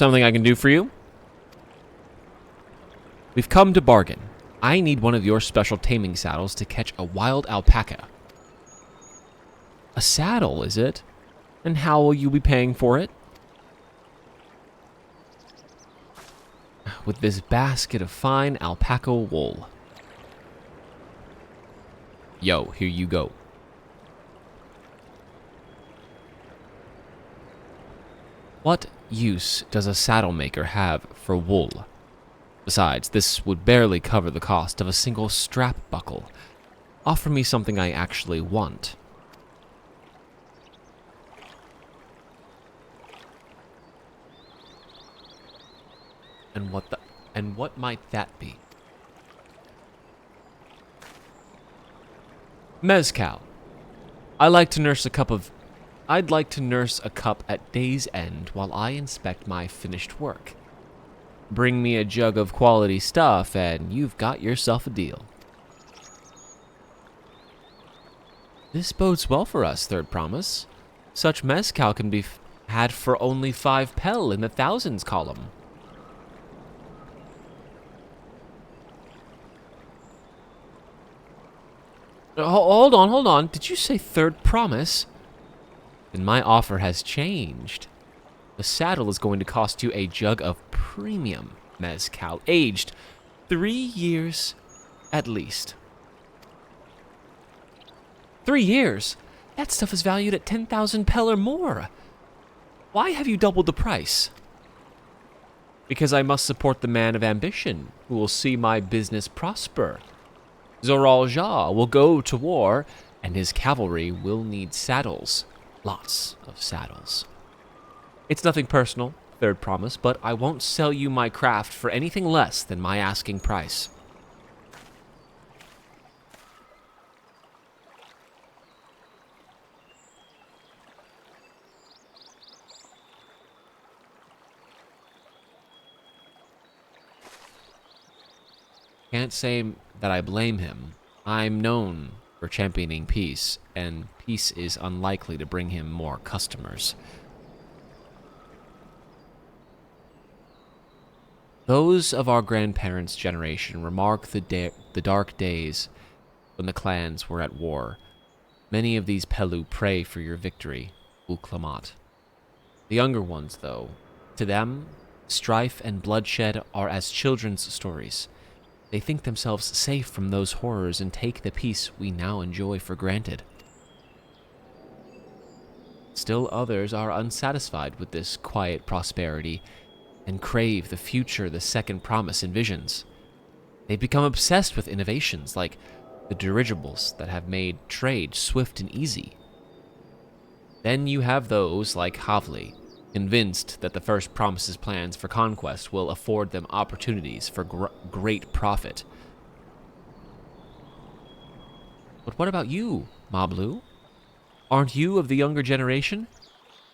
Something I can do for you? We've come to bargain. I need one of your special taming saddles to catch a wild alpaca. A saddle, is it? And how will you be paying for it? With this basket of fine alpaca wool. Yo, here you go. What use does a saddle maker have for wool? Besides, this would barely cover the cost of a single strap buckle. Offer me something I actually want. And what might that be? Mezcal. I'd like to nurse a cup at day's end while I inspect my finished work. Bring me a jug of quality stuff and you've got yourself a deal. This bodes well for us, Third Promise. Such mezcal can be had for only 5 pel in the thousands column. Hold on. Did you say Third Promise? Then my offer has changed. The saddle is going to cost you a jug of premium mezcal, aged 3 years at least. 3 years? That stuff is valued at 10,000 pel or more. Why have you doubled the price? Because I must support the man of ambition, who will see my business prosper. Zoral Jah will go to war, and his cavalry will need saddles. Lots of saddles. It's nothing personal, Third Promise, but I won't sell you my craft for anything less than my asking price. Can't say that I blame him. I'm known for championing peace, and peace is unlikely to bring him more customers. Those of our grandparents' generation remark the dark days when the clans were at war. Many of these Pelu pray for your victory, Uklamat. The younger ones, though, to them, strife and bloodshed are as children's stories. They think themselves safe from those horrors and take the peace we now enjoy for granted. Still others are unsatisfied with this quiet prosperity and crave the future the Second Promise envisions. They've become obsessed with innovations like the dirigibles that have made trade swift and easy. Then you have those like Havli, convinced that the First Promise's plans for conquest will afford them opportunities for great profit. But what about you, Mablu? Aren't you of the younger generation?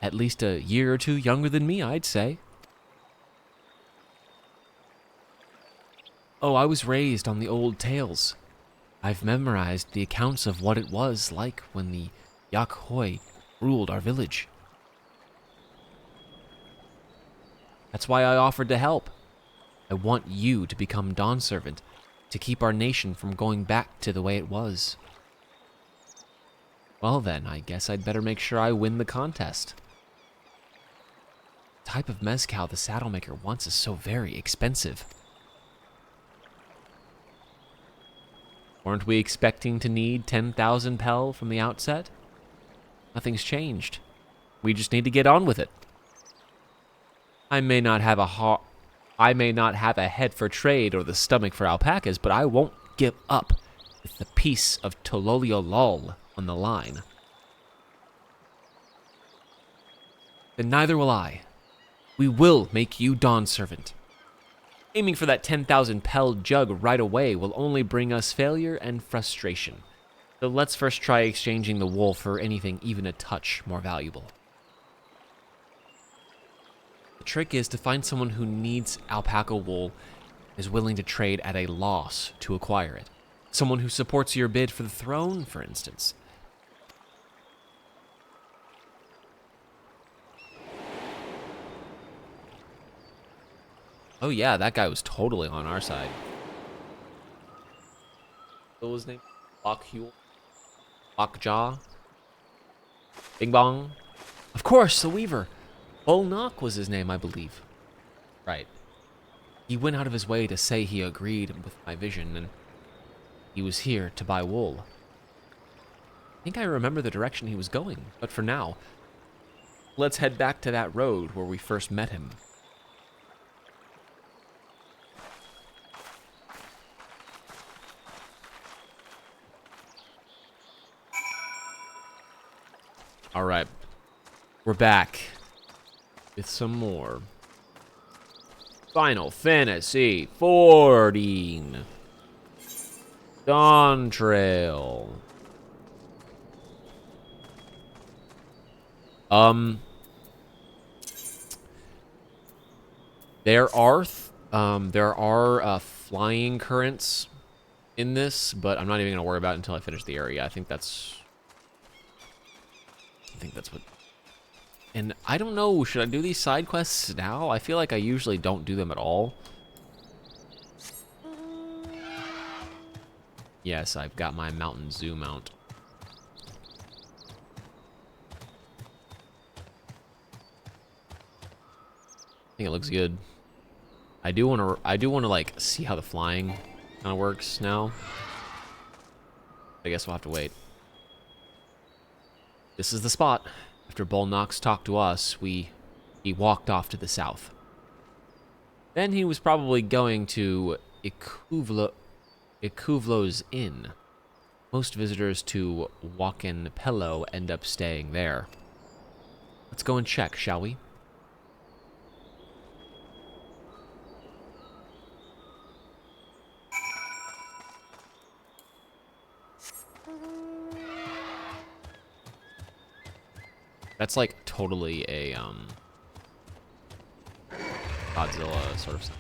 At least a year or 2 younger than me, I'd say. Oh, I was raised on the old tales. I've memorized the accounts of what it was like when the Yak Hoi ruled our village. That's why I offered to help. I want you to become Dawn Servant, to keep our nation from going back to the way it was. Well then, I guess I'd better make sure I win the contest. The type of mezcal the saddle maker wants is so very expensive. Weren't we expecting to need 10,000 pel from the outset? Nothing's changed. We just need to get on with it. I may not have a head for trade or the stomach for alpacas, but I won't give up with the peace of Tololiolol on the line. Then neither will I. We will make you Dawn Servant. Aiming for that 10,000 pel jug right away will only bring us failure and frustration. So let's first try exchanging the wool for anything even a touch more valuable. The trick is to find someone who needs alpaca wool and is willing to trade at a loss to acquire it. Someone who supports your bid for the throne, for instance. Oh yeah, that guy was totally on our side. What was his name? Lockjaw? Lockjaw? Bing Bong? Of course, the Weaver. Bolnock was his name, I believe. Right. He went out of his way to say he agreed with my vision, and he was here to buy wool. I think I remember the direction he was going, but for now, let's head back to that road where we first met him. Alright. We're back with some more Final Fantasy 14. Dawntrail. There are flying currents in this, but I'm not even gonna worry about it until I finish the area. I think that's what. And I don't know, should I do these side quests now? I feel like I usually don't do them at all. Yes, I've got my Mountain Zoo mount. I think it looks good. I do want to like see how the flying kind of works now. I guess we'll have to wait. This is the spot. After Bolnox talked to us, he walked off to the south. Then he was probably going to Ikuvlo's Inn. Most visitors to Wakin Pello end up staying there. Let's go and check, shall we? That's like totally a Godzilla sort of sound.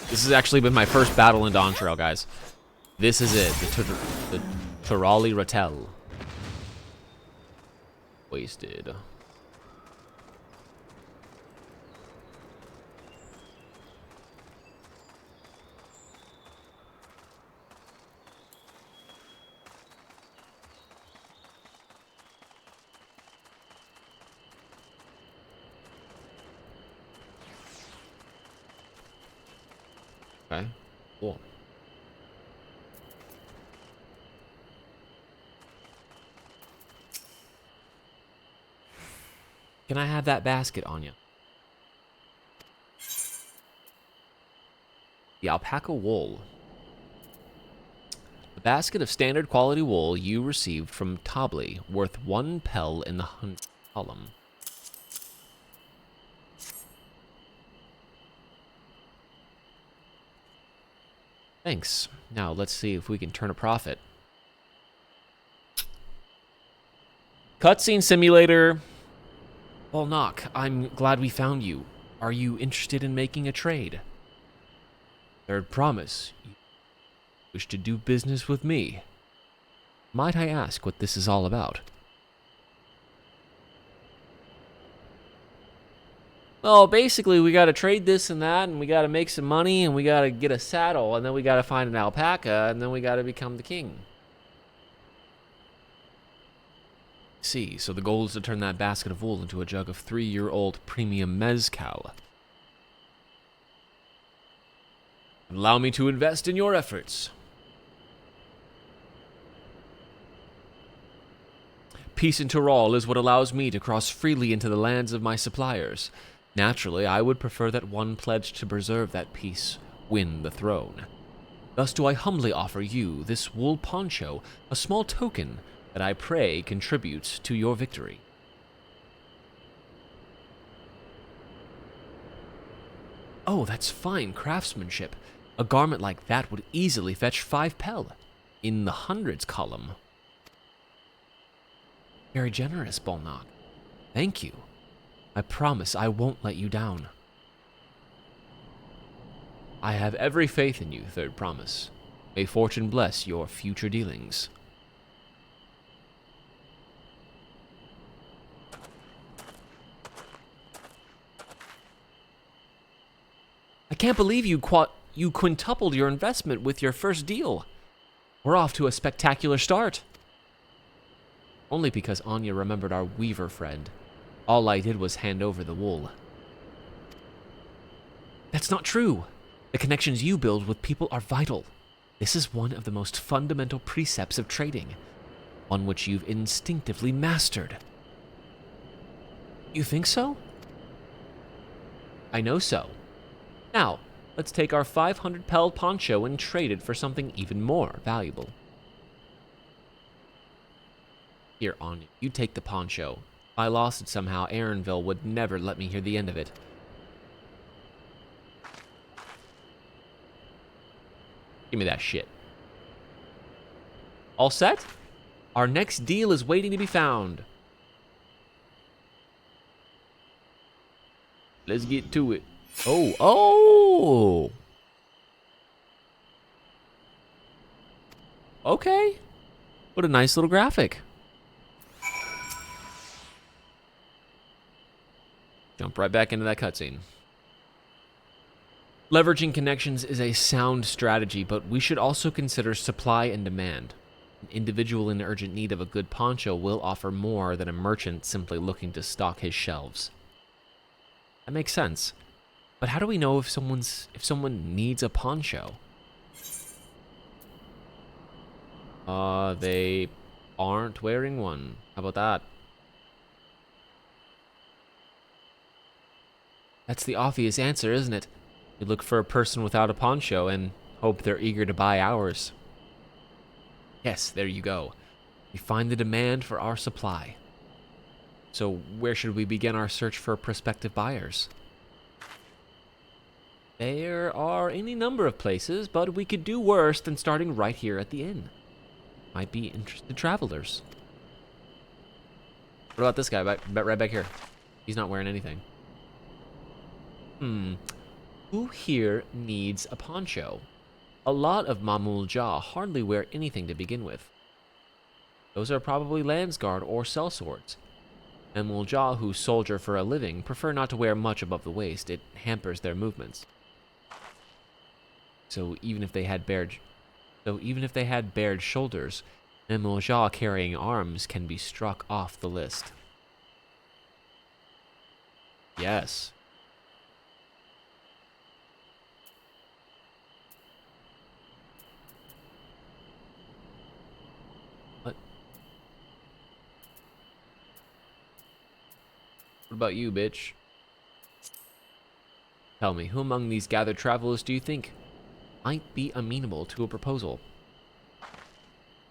This has actually been my first battle in Dawntrail, guys. This is it, the Turali Ratel. Wasted. Okay, cool. Can I have that basket on you? The alpaca wool. A basket of standard quality wool you received from Tabli, worth 1 pel in the 100th column. Thanks. Now let's see if we can turn a profit. Cutscene simulator. Well, Nock, I'm glad we found you. Are you interested in making a trade? Third promise. You wish to do business with me? Might I ask what this is all about? Well, basically, we gotta trade this and that, and we gotta make some money, and we gotta get a saddle, and then we gotta find an alpaca, and then we gotta become the king. See, so the goal is to turn that basket of wool into a jug of 3-year-old premium mezcal. Allow me to invest in your efforts. Peace in Tural is what allows me to cross freely into the lands of my suppliers. Naturally, I would prefer that one pledged to preserve that peace win the throne. Thus do I humbly offer you this wool poncho, a small token that I pray contributes to your victory. Oh, that's fine craftsmanship. A garment like that would easily fetch 5 pel in the hundreds column. Very generous, Bolnock. Thank you. I promise I won't let you down. I have every faith in you, Third Promise. May fortune bless your future dealings. can't believe you quintupled your investment with your first deal. We're off to a spectacular start. Only because Anya remembered our weaver friend. All I did was hand over the wool. That's not true. The connections you build with people are vital. This is one of the most fundamental precepts of trading, one which you've instinctively mastered. You think so? I know so. Now, let's take our 500 pel poncho and trade it for something even more valuable. Here, Anya, you take the poncho. If I lost it somehow, Aaronville would never let me hear the end of it. Give me that shit. All set? Our next deal is waiting to be found. Let's get to it. Oh. Okay. What a nice little graphic. Jump right back into that cutscene. Leveraging connections is a sound strategy, but we should also consider supply and demand. An individual in urgent need of a good poncho will offer more than a merchant simply looking to stock his shelves. That makes sense. But how do we know if someone needs a poncho? They aren't wearing one. How about that? That's the obvious answer, isn't it? We look for a person without a poncho and hope they're eager to buy ours. Yes, there you go. We find the demand for our supply. So where should we begin our search for prospective buyers? There are any number of places, but we could do worse than starting right here at the inn. Might be interested travelers. What about this guy right back here? He's not wearing anything. Who here needs a poncho? A lot of Mamul Jah hardly wear anything to begin with. Those are probably Landsguard or sellswords. Mamul Jah who soldier for a living prefer not to wear much above the waist. It hampers their movements. So even if they had bared shoulders, Mamul Jah carrying arms can be struck off the list. Yes. What about you, bitch? Tell me, who among these gathered travelers do you think might be amenable to a proposal?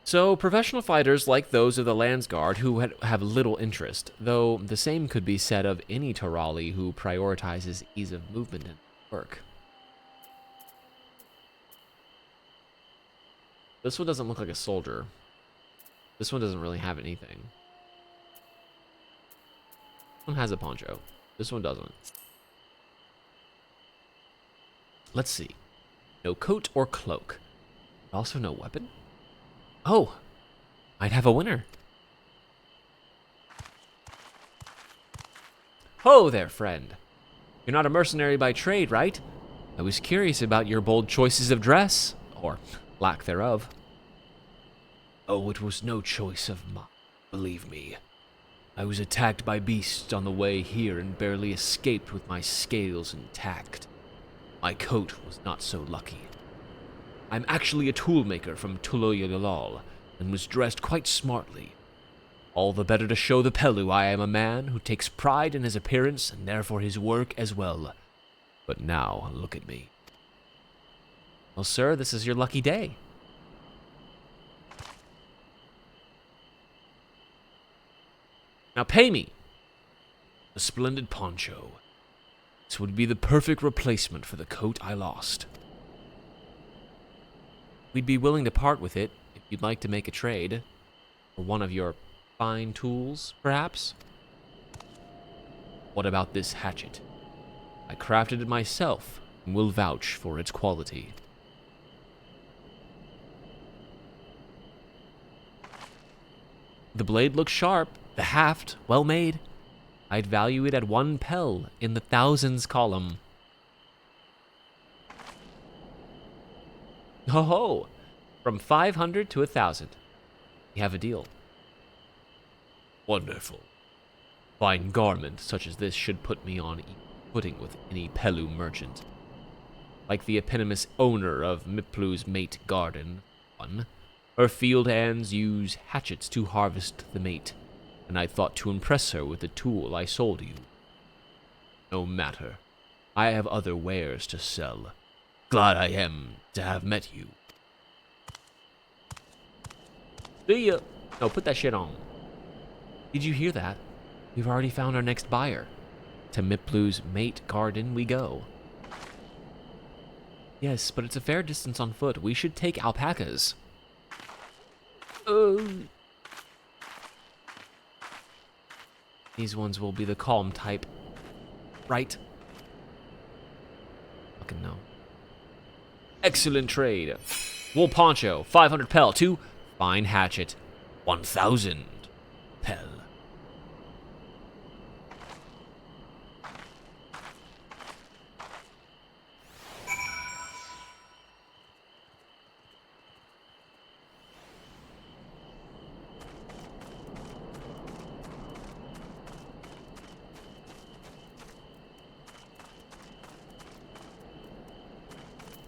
So, professional fighters like those of the Landsguard who have little interest, though the same could be said of any Tarali who prioritizes ease of movement and work. This one doesn't look like a soldier. This one doesn't really have anything. This one has a poncho. This one doesn't. Let's see. No coat or cloak. Also no weapon. Oh, might have a winner. Ho there, friend. You're not a mercenary by trade, right? I was curious about your bold choices of dress, or lack thereof. Oh, it was no choice of mine, believe me. I was attacked by beasts on the way here and barely escaped with my scales intact. My coat was not so lucky. I'm actually a toolmaker from Tuloyolol and was dressed quite smartly. All the better to show the Pelu I am a man who takes pride in his appearance and therefore his work as well. But now, look at me. Well, sir, this is your lucky day. Now pay me. A splendid poncho. This would be the perfect replacement for the coat I lost. We'd be willing to part with it if you'd like to make a trade. For one of your fine tools, perhaps? What about this hatchet? I crafted it myself and will vouch for its quality. The blade looks sharp, the haft well made. I'd value it at 1 pel in the thousands column. Ho ho! From 500 to 1,000. We have a deal. Wonderful. Fine garment such as this should put me on equal footing with any Pelu merchant. Like the eponymous owner of Miplu's mate garden. One. Her field hands use hatchets to harvest the mate, and I thought to impress her with the tool I sold you. No matter. I have other wares to sell. Glad I am to have met you. See ya. No, put that shit on. Did you hear that? We've already found our next buyer. To Miplu's mate garden we go. Yes, but it's a fair distance on foot. We should take alpacas. These ones will be the calm type. Right? Fucking no. Excellent trade. Wool poncho, 500 pel. 2. Fine hatchet, 1,000 pel.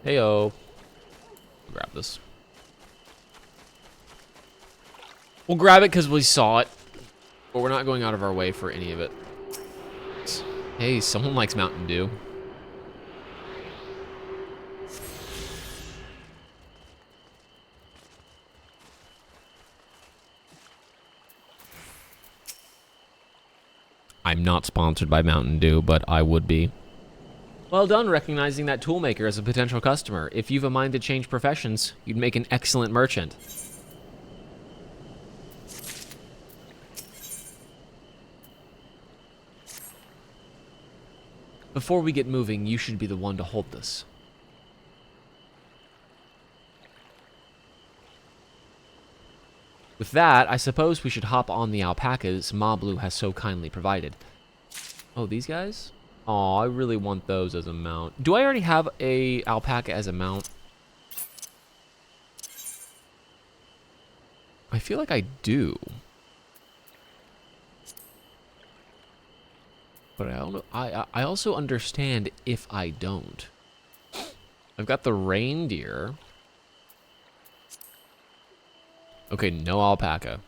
Heyo. Grab this. We'll grab it because we saw it, but we're not going out of our way for any of it. Hey, someone likes Mountain Dew. I'm not sponsored by Mountain Dew, but I would be. Well done recognizing that toolmaker as a potential customer. If you've a mind to change professions, you'd make an excellent merchant. Before we get moving, you should be the one to hold this. With that, I suppose we should hop on the alpacas Mablu has so kindly provided. Oh, these guys? Aw, I really want those as a mount. Do I already have a alpaca as a mount? I feel like I do. But I don't know. I also understand if I don't. I've got the reindeer. Okay, no alpaca.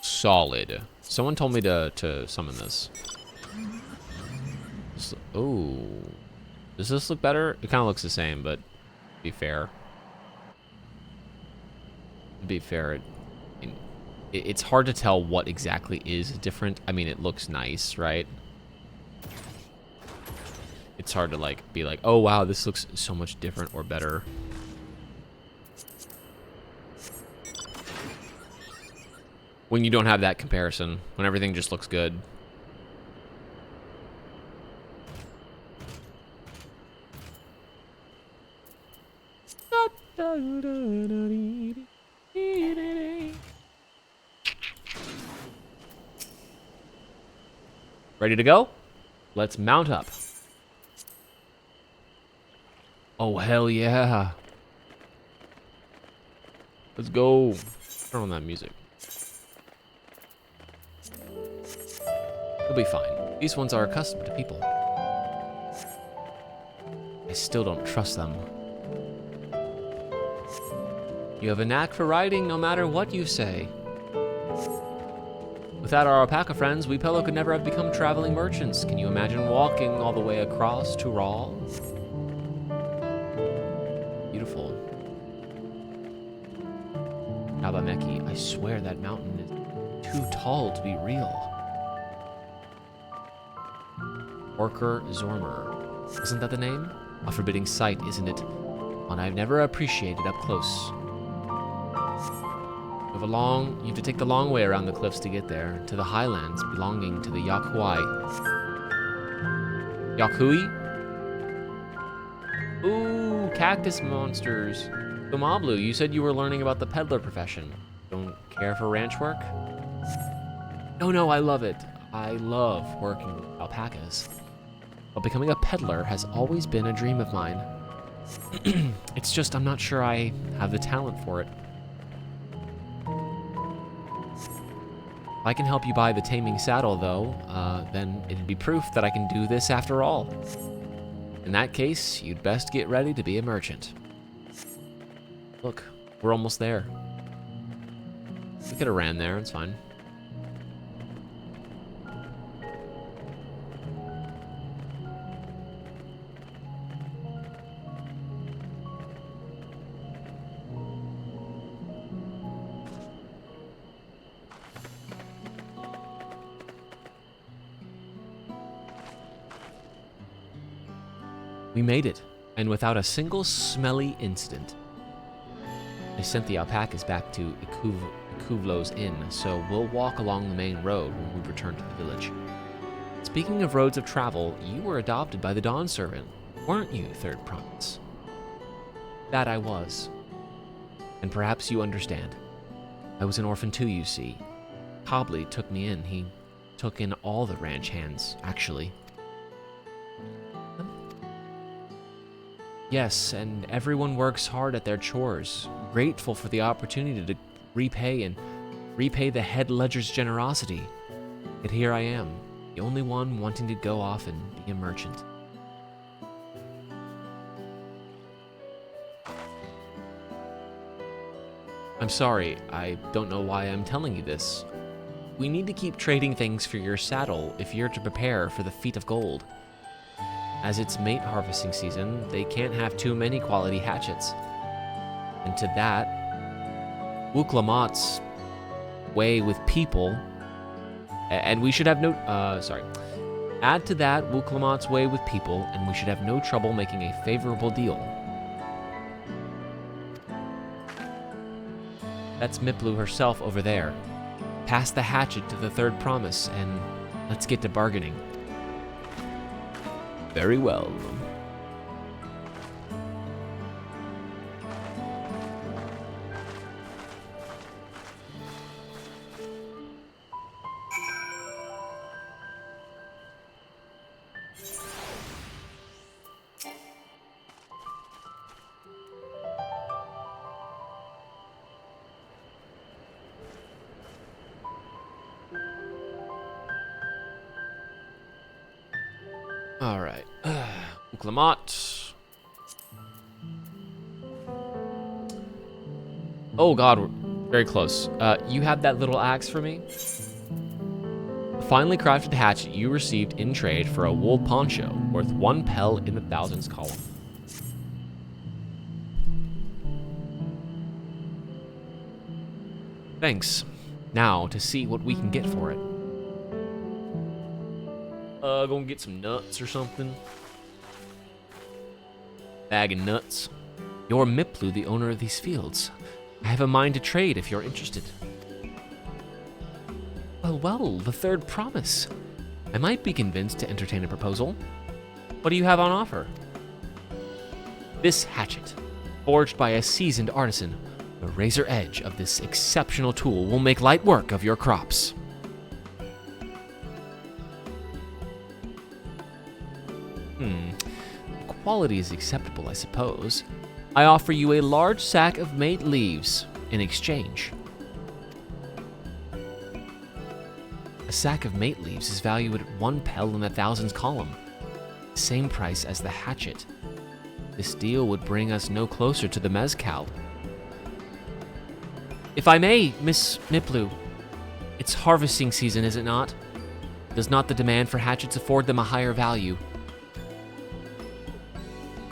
Solid. Someone told me to summon this. Oh. Does this look better? It kind of looks the same, but to be fair. To be fair, it's hard to tell what exactly is different. I mean, it looks nice, right? It's hard to like be like, oh wow, this looks so much different or better. When you don't have that comparison, when everything just looks good. Ready to go? Let's mount up. Oh, hell yeah. Let's go. Turn on that music. It'll be fine. These ones are accustomed to people. I still don't trust them. You have a knack for riding no matter what you say. Without our alpaca friends, we Pelo could never have become traveling merchants. Can you imagine walking all the way across to Raw? Beautiful. Abameki, I swear that mountain is too tall to be real. Orker Zormer. Isn't that the name? A forbidding sight, isn't it? One I've never appreciated up close. You have to take the long way around the cliffs to get there, to the highlands belonging to the Yakuai. Yakui? Ooh, cactus monsters. So Mablu, you said you were learning about the peddler profession. Don't care for ranch work? No, I love it. I love working with alpacas. But becoming a peddler has always been a dream of mine. It's just I'm not sure I have the talent for it. If I can help you buy the taming saddle, though, then it'd be proof that I can do this after all. In that case, you'd best get ready to be a merchant. Look, we're almost there. We could have ran there, it's fine. We made it, and without a single smelly incident. I sent the alpacas back to Ikuvlo's inn, so we'll walk along the main road when we return to the village. Speaking of roads of travel, you were adopted by the Dawn Servant, weren't you, Third Province? That I was. And perhaps you understand. I was an orphan too, you see. Cobley took me in. He took in all the ranch hands, actually. Yes, and everyone works hard at their chores, grateful for the opportunity to repay the head ledger's generosity. Yet here I am, the only one wanting to go off and be a merchant. I'm sorry, I don't know why I'm telling you this. We need to keep trading things for your saddle if you're to prepare for the Feat of Gold. As it's mate harvesting season, they can't have too many quality hatchets. And to that, Wuklamat's way with people, and we should have no, add to that Wuklamat's way with people, and we should have no trouble making a favorable deal. That's Miplu herself over there. Pass the hatchet to the Third Promise, and let's get to bargaining. Very well. All right, Clement. Oh God, we're very close. You have that little axe for me? The finely crafted hatchet you received in trade for a wool poncho worth 1 pel in the thousands column. Thanks. Now to see what we can get for it. Gonna get some nuts or something. Bag of nuts. You're Miplu, the owner of these fields. I have a mind to trade if you're interested. Well, the Third Promise. I might be convinced to entertain a proposal. What do you have on offer? This hatchet, forged by a seasoned artisan. The razor edge of this exceptional tool will make light work of your crops. Quality is acceptable, I suppose. I offer you a large sack of mate leaves in exchange. A sack of mate leaves is valued at 1 pel in the thousands column, the same price as the hatchet. This deal would bring us no closer to the mezcal. If I may, Miss Miplu, it's harvesting season, is it not? Does not the demand for hatchets afford them a higher value?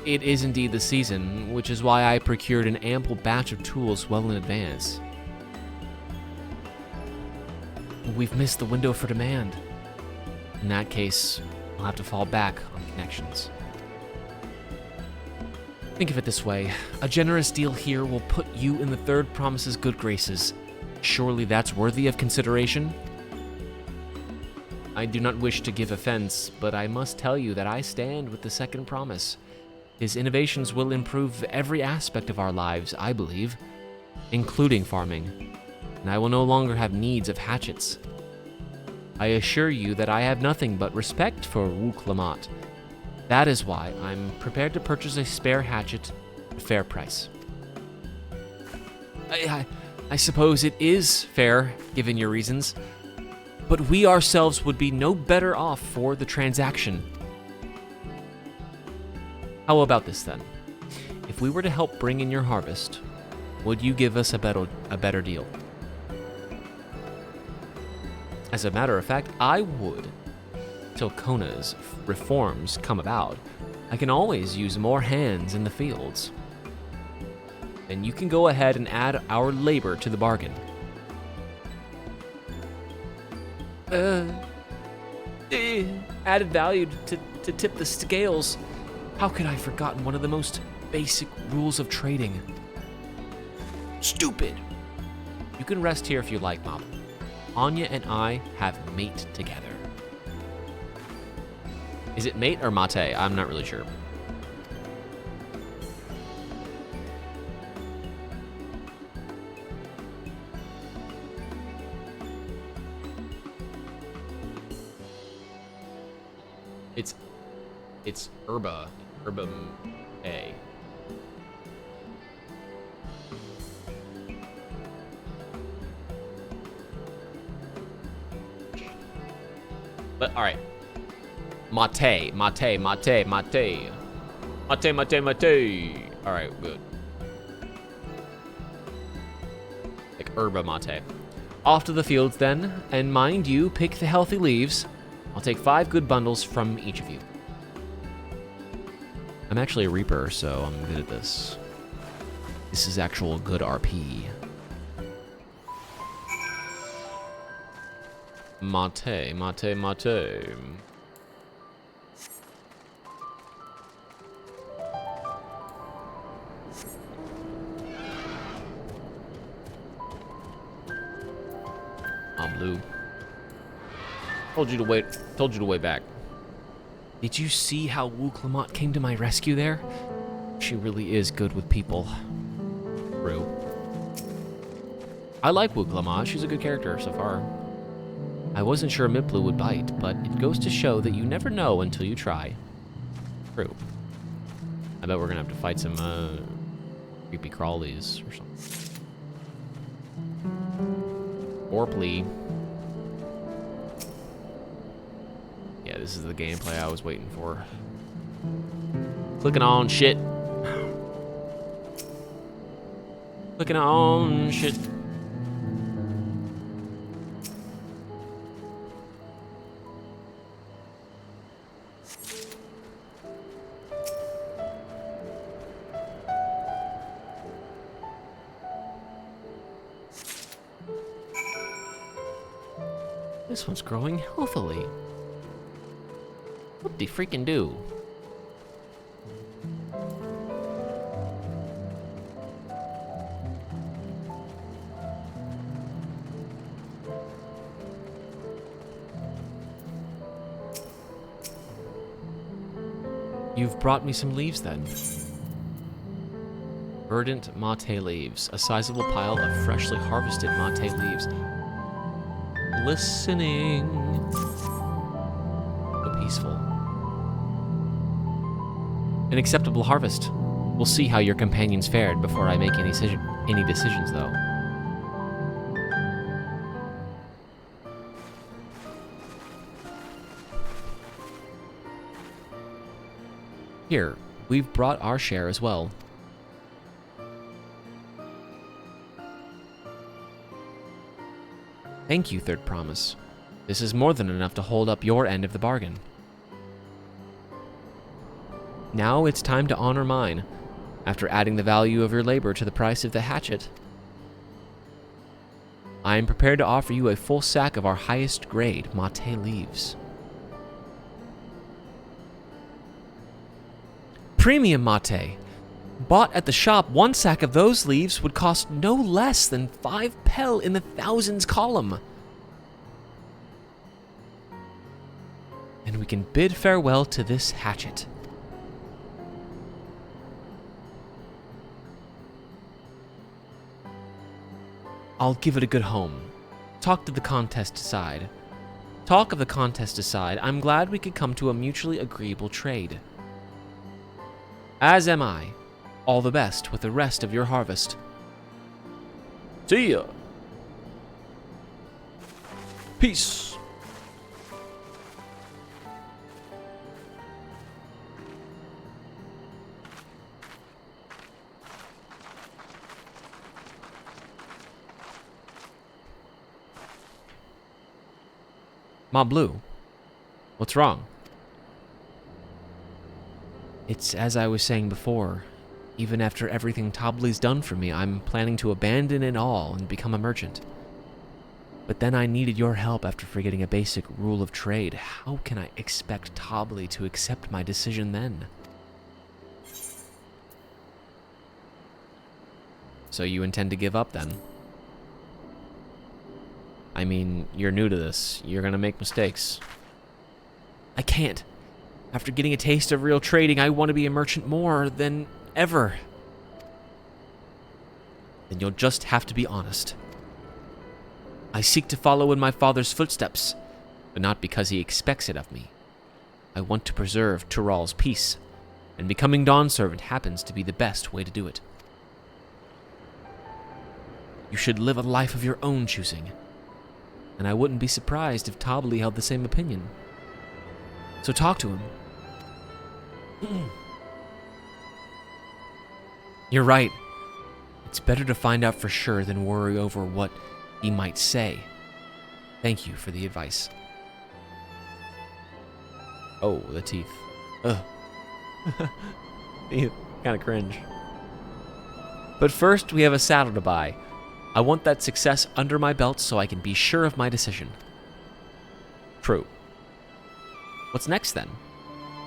It is indeed the season, which is why I procured an ample batch of tools well in advance. We've missed the window for demand. In that case, I'll have to fall back on connections. Think of it this way. A generous deal here will put you in the Third Promise's good graces. Surely that's worthy of consideration? I do not wish to give offense, but I must tell you that I stand with the Second Promise. His innovations will improve every aspect of our lives, I believe, including farming, and I will no longer have needs of hatchets. I assure you that I have nothing but respect for Wuklamat, That is why I'm prepared to purchase a spare hatchet at a fair price. I suppose it is fair, given your reasons, but we ourselves would be no better off for the transaction. How about this then? If we were to help bring in your harvest, would you give us a better deal? As a matter of fact, I would. Till Kona's reforms come about, I can always use more hands in the fields. Then you can go ahead and add our labor to the bargain. Added value to tip the scales. How could I have forgotten one of the most basic rules of trading? Stupid! You can rest here if you like, Mom. Anya and I have mate together. Is it mate or mate? I'm not really sure. It's Herbum A. But all right. Mate. All right, good. Like herba mate. Off to the fields then, and mind you, pick the healthy leaves. I'll take 5 good bundles from each of you. I'm actually a reaper, so I'm good at this. This is actual good RP. Mate. I'm blue. Told you to wait back. Did you see how Wu Clement came to my rescue there? She really is good with people. True. I like Wu Clement. She's a good character so far. I wasn't sure Miplu would bite, but it goes to show that you never know until you try. True. I bet we're gonna have to fight some creepy crawlies or something. Or plea. Yeah, this is the gameplay I was waiting for. Clicking on shit. Clicking on shit. This one's growing healthily. What the freaking do? You've brought me some leaves then. Verdant mate leaves, a sizable pile of freshly harvested mate leaves. Listening. So peaceful. An acceptable harvest. We'll see how your companions fared before I make any decisions, though. Here, we've brought our share as well. Thank you, Third Promise. This is more than enough to hold up your end of the bargain. Now it's time to honor mine. After adding the value of your labor to the price of the hatchet, I am prepared to offer you a full sack of our highest grade mate leaves. Premium mate. Bought at the shop, 1 sack of those leaves would cost no less than 5 pel in the thousands column. And we can bid farewell to this hatchet. I'll give it a good home. Talk of the contest aside, I'm glad we could come to a mutually agreeable trade. As am I. All the best with the rest of your harvest. See ya. Peace. Ma Blue, what's wrong? It's as I was saying before. Even after everything Tobley's done for me, I'm planning to abandon it all and become a merchant. But then I needed your help after forgetting a basic rule of trade. How can I expect Tobley to accept my decision then? So you intend to give up then? I mean, you're new to this. You're gonna make mistakes. I can't. After getting a taste of real trading, I want to be a merchant more than ever. Then you'll just have to be honest. I seek to follow in my father's footsteps, but not because he expects it of me. I want to preserve Tyrall's peace, and becoming Dawn Servant happens to be the best way to do it. You should live a life of your own choosing, and I wouldn't be surprised if Tobley held the same opinion. So talk to him. You're right. It's better to find out for sure than worry over what he might say. Thank you for the advice. Oh, the teeth. Ugh. Kind of cringe. But first, we have a saddle to buy. I want that success under my belt so I can be sure of my decision. True. What's next then?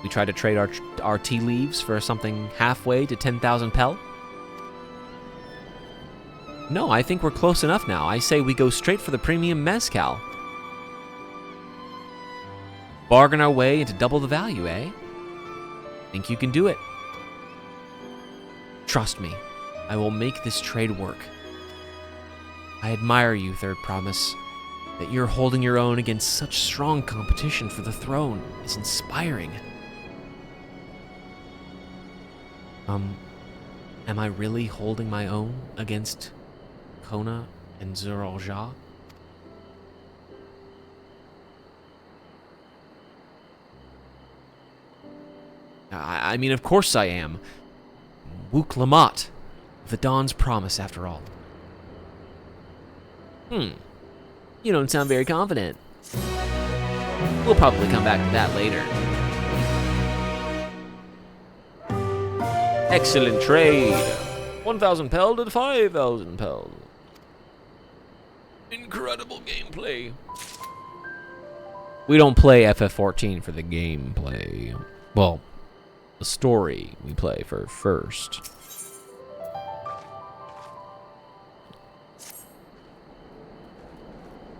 We try to trade our tea leaves for something halfway to 10,000 pel? No, I think we're close enough now. I say we go straight for the premium mezcal. Bargain our way into double the value, eh? Think you can do it? Trust me, I will make this trade work. I admire you, Third Promise. That you're holding your own against such strong competition for the throne is inspiring. Am I really holding my own against Kona and Zeralja? I mean, of course I am. Wook Lamont, the Dawn's Promise, after all. You don't sound very confident. We'll probably come back to that later. Excellent trade. 1,000 pel to 5,000 pel. Incredible gameplay. We don't play FF14 for the gameplay. Well, the story we play for first.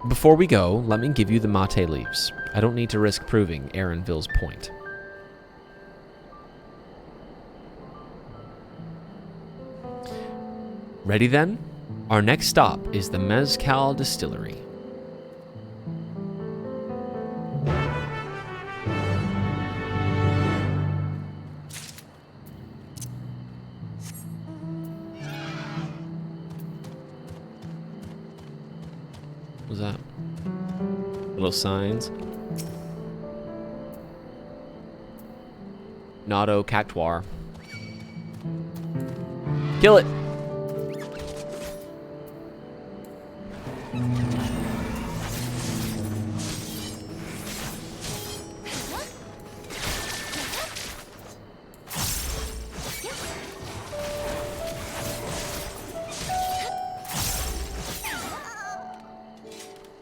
Before we go, let me give you the mate leaves. I don't need to risk proving Erenville's point. Ready then? Our next stop is the Mezcal Distillery. What was that? Little signs. Notto Cactuar. Kill it!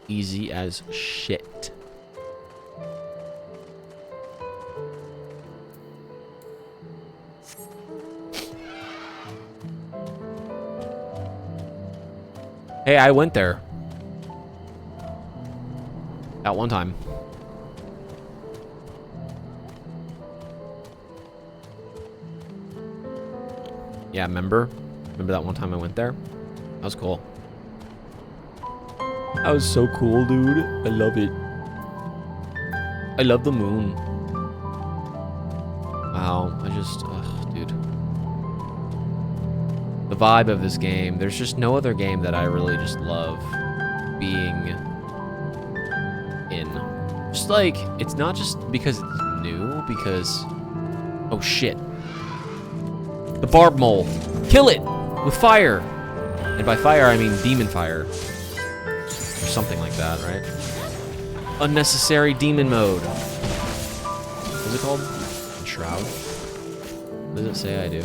Easy as shit. Hey, I went there. At one time. Yeah, remember? Remember that one time I went there? That was cool. That was so cool, dude. I love it. I love the moon. Wow, ugh, dude. the vibe of this game. There's just no other game that I really just love being in. Just like, it's not just because it's new, because... Oh shit. The barb mole. Kill it! With fire! And by fire, I mean demon fire. Or something like that, right? Unnecessary demon mode. What's it called? Shroud? What does it say I do?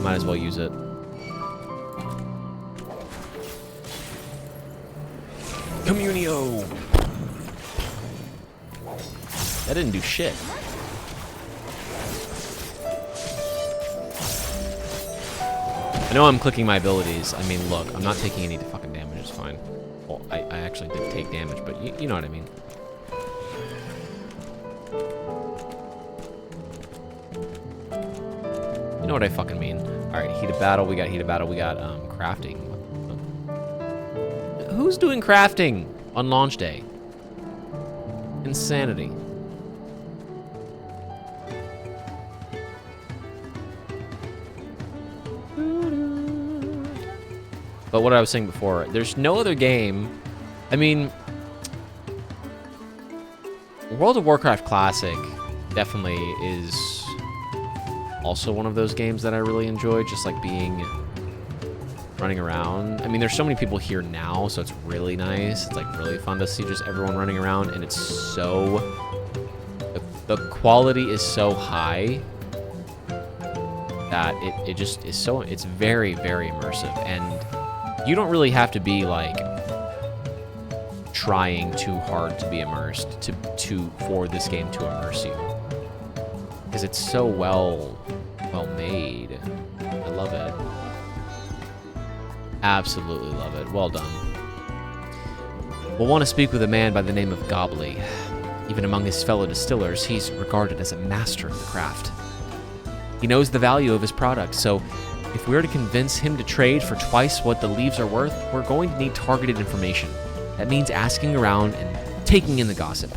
Might as well use it. Communio! That didn't do shit. I know I'm clicking my abilities. I mean, look, I'm not taking any fucking damage. It's fine. Well, I actually did take damage, but you know what I mean. You know what I fucking mean. Alright, heat of battle. We got heat of battle. We got crafting. Who's doing crafting on launch day? Insanity. But what I was saying before, there's no other game. I mean, World of Warcraft Classic definitely is also one of those games that I really enjoy, just like being running around. I mean, there's so many people here now, so it's really nice. It's like really fun to see just everyone running around, and it's so... The quality is so high that it just is so... It's very, very immersive, and you don't really have to be like trying too hard to be immersed for this game to immerse you, because it's so well made. I love it. Absolutely love it. Well done. We'll want to speak with a man by the name of Gobley. Even among his fellow distillers, he's regarded as a master of the craft. He knows the value of his product, so if we're to convince him to trade for twice what the leaves are worth, we're going to need targeted information. That means asking around and taking in the gossip.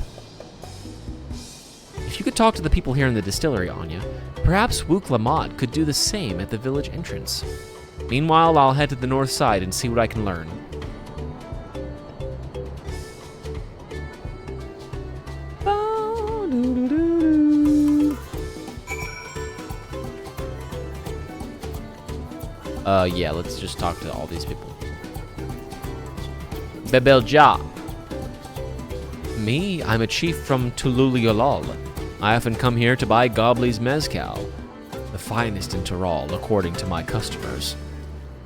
If you could talk to the people here in the distillery, Anya, perhaps Wook Lamont could do the same at the village entrance. Meanwhile, I'll head to the north side and see what I can learn. Yeah, let's just talk to all these people. Bebelja. Me? I'm a chief from Tululiolol. I often come here to buy Gobley's mezcal, the finest in Tyrol, according to my customers.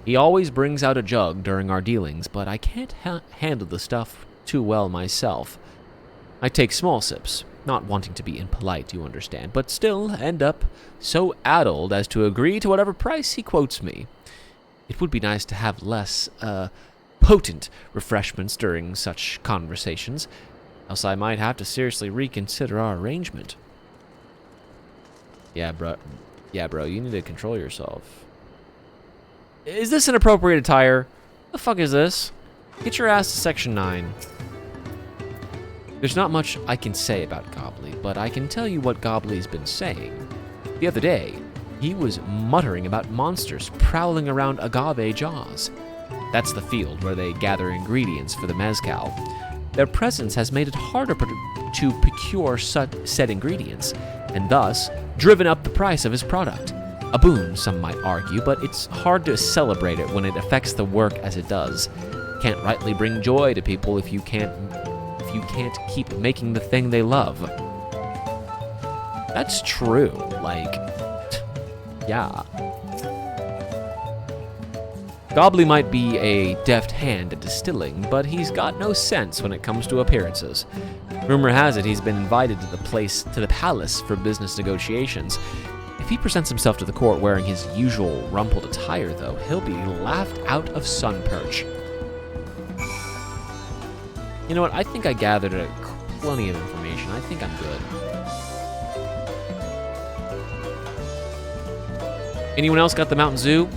He always brings out a jug during our dealings, but I can't handle the stuff too well myself. I take small sips, not wanting to be impolite, you understand, but still end up so addled as to agree to whatever price he quotes me. It would be nice to have less, potent refreshments during such conversations, else I might have to seriously reconsider our arrangement. Yeah, bro, you need to control yourself. Is this an appropriate attire? The fuck is this? Get your ass to Section 9. There's not much I can say about Gobley, but I can tell you what Gobley's been saying. The other day, he was muttering about monsters prowling around Agave Jaws. That's the field where they gather ingredients for the mezcal. Their presence has made it harder to procure said ingredients, and thus driven up the price of his product. A boon, some might argue, but it's hard to celebrate it when it affects the work as it does. Can't rightly bring joy to people if you can't keep making the thing they love. That's true, like, yeah. Gobley might be a deft hand at distilling, but he's got no sense when it comes to appearances. Rumor has it he's been invited to the palace for business negotiations. If he presents himself to the court wearing his usual rumpled attire, though, he'll be laughed out of Sunperch. You know what? I think I gathered plenty of information. I think I'm good. Anyone else got the Mountain Zoo?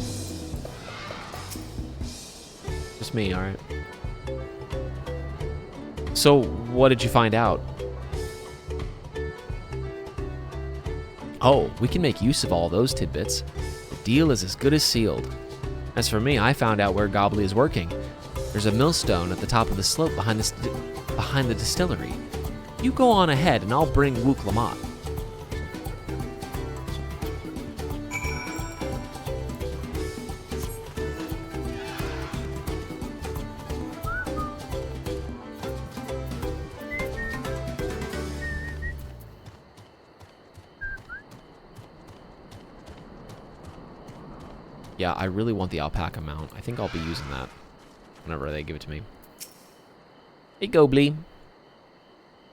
Just me, alright. So, what did you find out? Oh, we can make use of all those tidbits. The deal is as good as sealed. As for me, I found out where Gobbly is working. There's a millstone at the top of the slope behind the distillery. You go on ahead and I'll bring Wook Lamont. Yeah, I really want the alpaca mount. I think I'll be using that whenever they give it to me. Hey, Gobbly.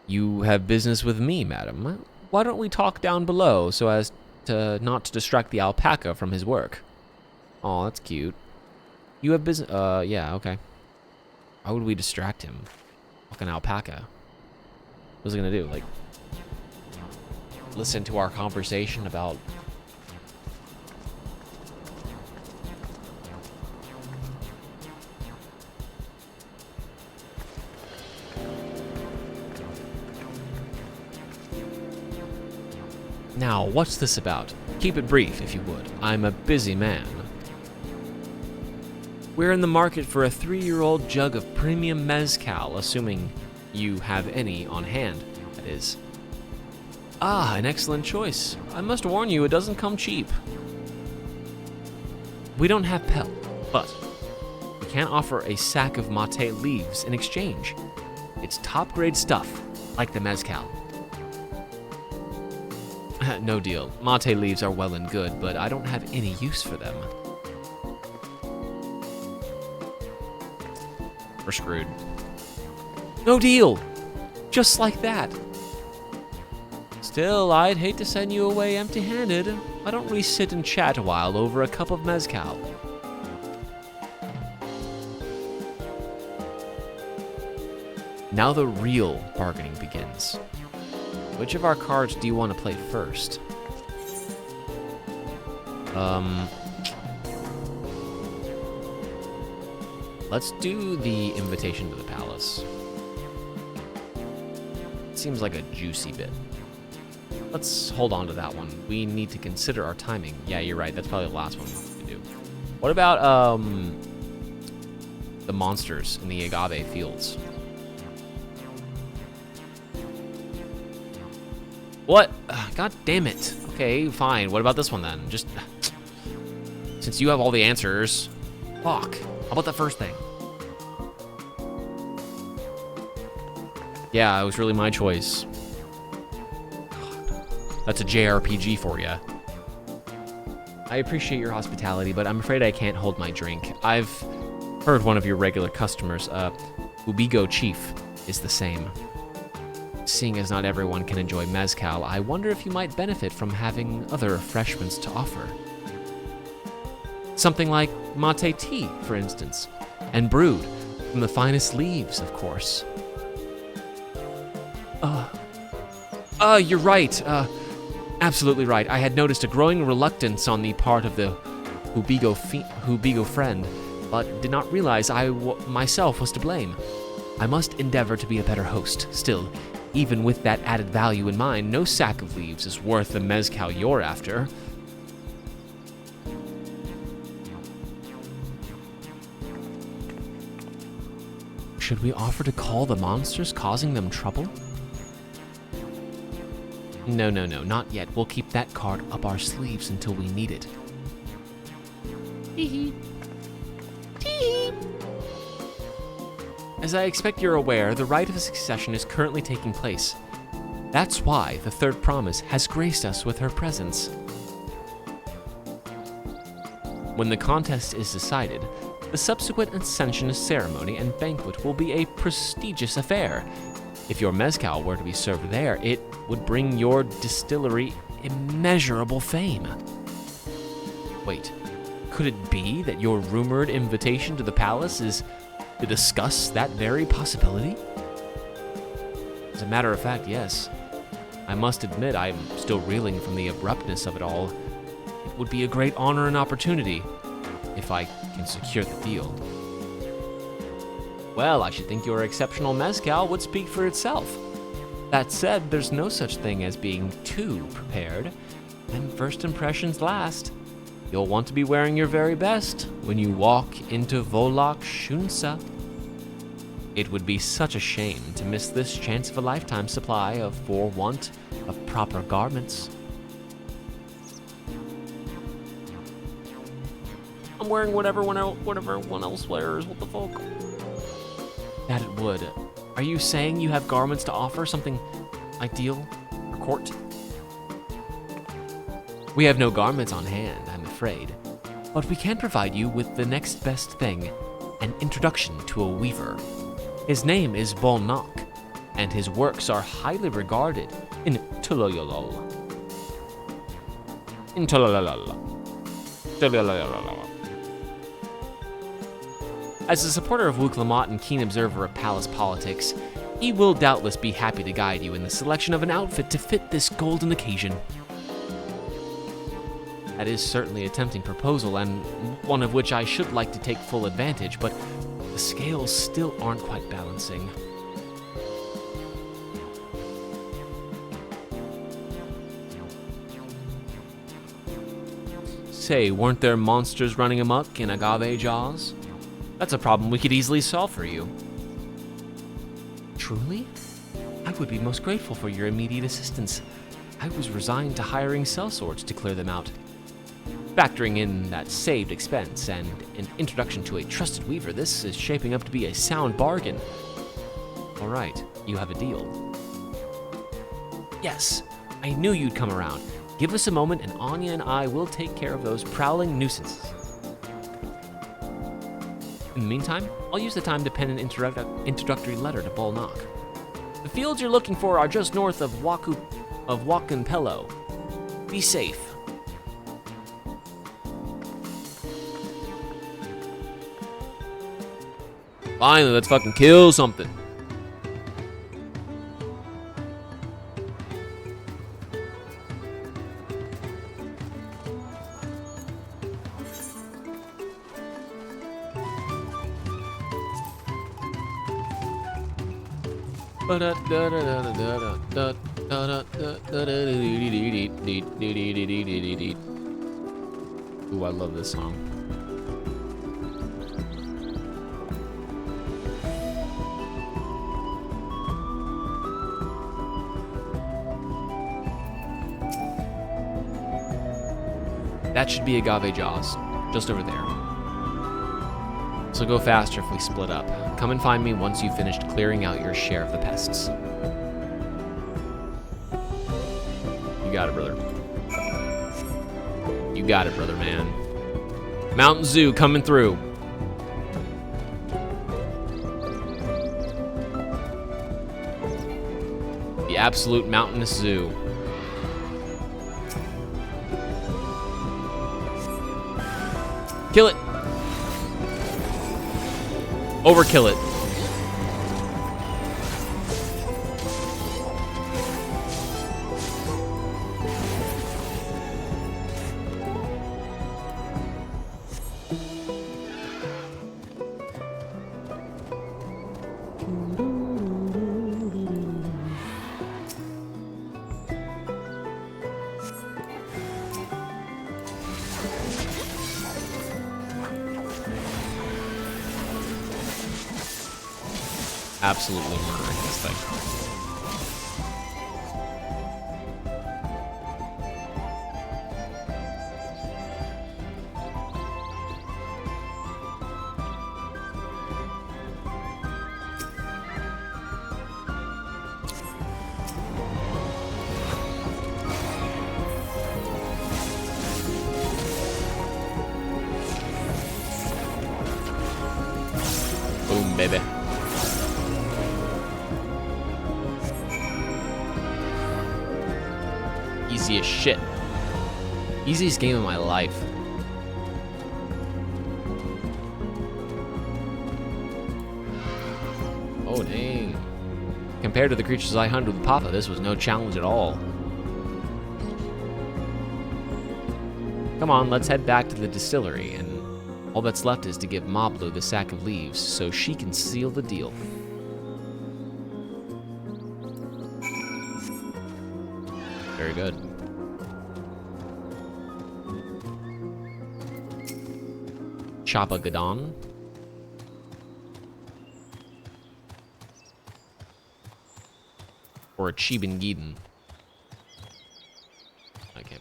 You have business with me, madam. Why don't we talk down below so as to not to distract the alpaca from his work? Oh, that's cute. You have business... yeah, okay. Why would we distract him? Fucking alpaca. What's he gonna do? Like, listen to our conversation about... Now, what's this about? Keep it brief, if you would. I'm a busy man. We're in the market for a 3-year-old jug of premium mezcal, assuming you have any on hand, that is. Ah, an excellent choice. I must warn you, it doesn't come cheap. We don't have pel, but we can offer a sack of mate leaves in exchange. It's top-grade stuff, like the mezcal. No deal. Mate leaves are well and good, but I don't have any use for them. We're screwed. No deal! Just like that. Still, I'd hate to send you away empty-handed. Why don't we sit and chat a while over a cup of mezcal? Now the real bargaining begins. Which of our cards do you want to play first? Let's do the invitation to the palace. Seems like a juicy bit. Let's hold on to that one. We need to consider our timing. Yeah, you're right. That's probably the last one we can do. What about the monsters in the agave fields? What? God damn it. Okay, fine. What about this one then? Just... Since you have all the answers... Fuck. How about the first thing? Yeah, it was really my choice. That's a JRPG for you. I appreciate your hospitality, but I'm afraid I can't hold my drink. I've heard one of your regular customers, Ubigo Chief, is the same. Seeing as not everyone can enjoy mezcal, I wonder if you might benefit from having other refreshments to offer. Something like mate tea, for instance, and brewed from the finest leaves, of course. You're right. Absolutely right. I had noticed a growing reluctance on the part of the Ubigo friend, but did not realize I myself was to blame. I must endeavor to be a better host. Still, even with that added value in mind, no sack of leaves is worth the mezcal you're after. Should we offer to call the monsters, causing them trouble? No, not yet. We'll keep that card up our sleeves until we need it. Tee-hee. Tee-hee. As I expect you're aware, the rite of succession is currently taking place. That's why the third promise has graced us with her presence. When the contest is decided, the subsequent ascension ceremony and banquet will be a prestigious affair. If your mezcal were to be served there, it would bring your distillery immeasurable fame. Wait, could it be that your rumored invitation to the palace is to discuss that very possibility? As a matter of fact, yes. I must admit I'm still reeling from the abruptness of it all. It would be a great honor and opportunity if I can secure the deal. Well, I should think your exceptional mezcal would speak for itself. That said, there's no such thing as being too prepared. And first impressions last. You'll want to be wearing your very best when you walk into Volok Shunsa. It would be such a shame to miss this chance of a lifetime supply for want of proper garments. I'm wearing whatever one else wears. What the fuck? That it would. Are you saying you have garments to offer? Something ideal for court? We have no garments on hand, I'm afraid. But we can provide you with the next best thing, an introduction to a weaver. His name is Bolnak, and his works are highly regarded in Tuloyolol. As a supporter of Wuklamat and keen observer of palace politics, he will doubtless be happy to guide you in the selection of an outfit to fit this golden occasion. That is certainly a tempting proposal, and one of which I should like to take full advantage, but the scales still aren't quite balancing. Say, weren't there monsters running amok in agave jaws? That's a problem we could easily solve for you. Truly? I would be most grateful for your immediate assistance. I was resigned to hiring sellswords to clear them out. Factoring in that saved expense and an introduction to a trusted weaver, this is shaping up to be a sound bargain. All right, you have a deal. Yes, I knew you'd come around. Give us a moment and Anya and I will take care of those prowling nuisances. In the meantime, I'll use the time to pen an introductory letter to Bolnak. The fields you're looking for are just north of Wakanpelo. Be safe. Finally, let's fucking kill something. Ooh, I love this song. That should be agave jaws, just over there. So go faster if we split up. Come and find me once you've finished clearing out your share of the pests. You got it, brother. You got it, brother, man. Mountain Zoo coming through. The absolute mountainous zoo. Kill it. Overkill it. Absolutely murdering this thing. Boom, baby. Easy as shit. Easiest game of my life. Oh, dang. Compared to the creatures I hunted with Papa, this was no challenge at all. Come on, let's head back to the distillery, and all that's left is to give Moblu the sack of leaves so she can seal the deal. Very good. Chapagadon. Or a Chibangiden. Okay.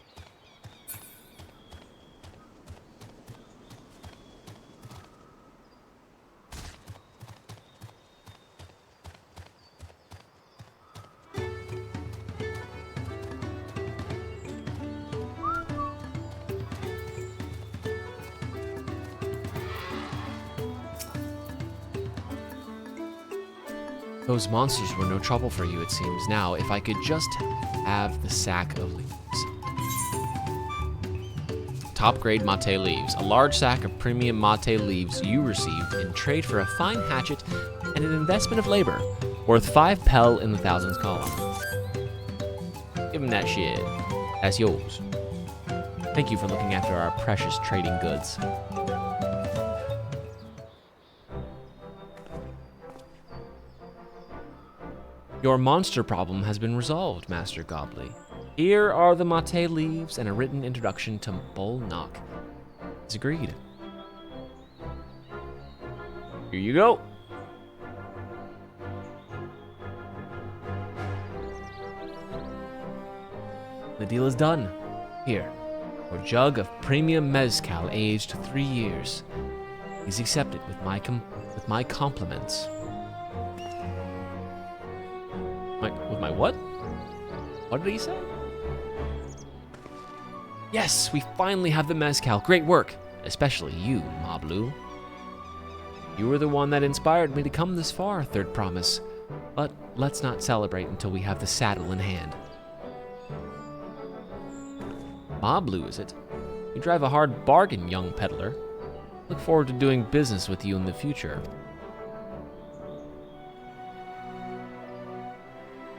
Those monsters were no trouble for you, it seems. Now, if I could just have the sack of leaves. Top grade mate leaves. A large sack of premium mate leaves you received in trade for a fine hatchet and an investment of labor, worth 5 pel in the thousands column. Give him that shit. That's yours. Thank you for looking after our precious trading goods. Your monster problem has been resolved, Master Gobley. Here are the mate leaves and a written introduction to Bull Knock. It's agreed. Here you go. The deal is done. Here, your jug of premium mezcal aged 3 years. Please accept it with my compliments. With my what? What did he say? Yes, we finally have the mezcal. Great work. Especially you, Mablu. You were the one that inspired me to come this far, Third Promise. But let's not celebrate until we have the saddle in hand. Mablu, is it? You drive a hard bargain, young peddler. Look forward to doing business with you in the future.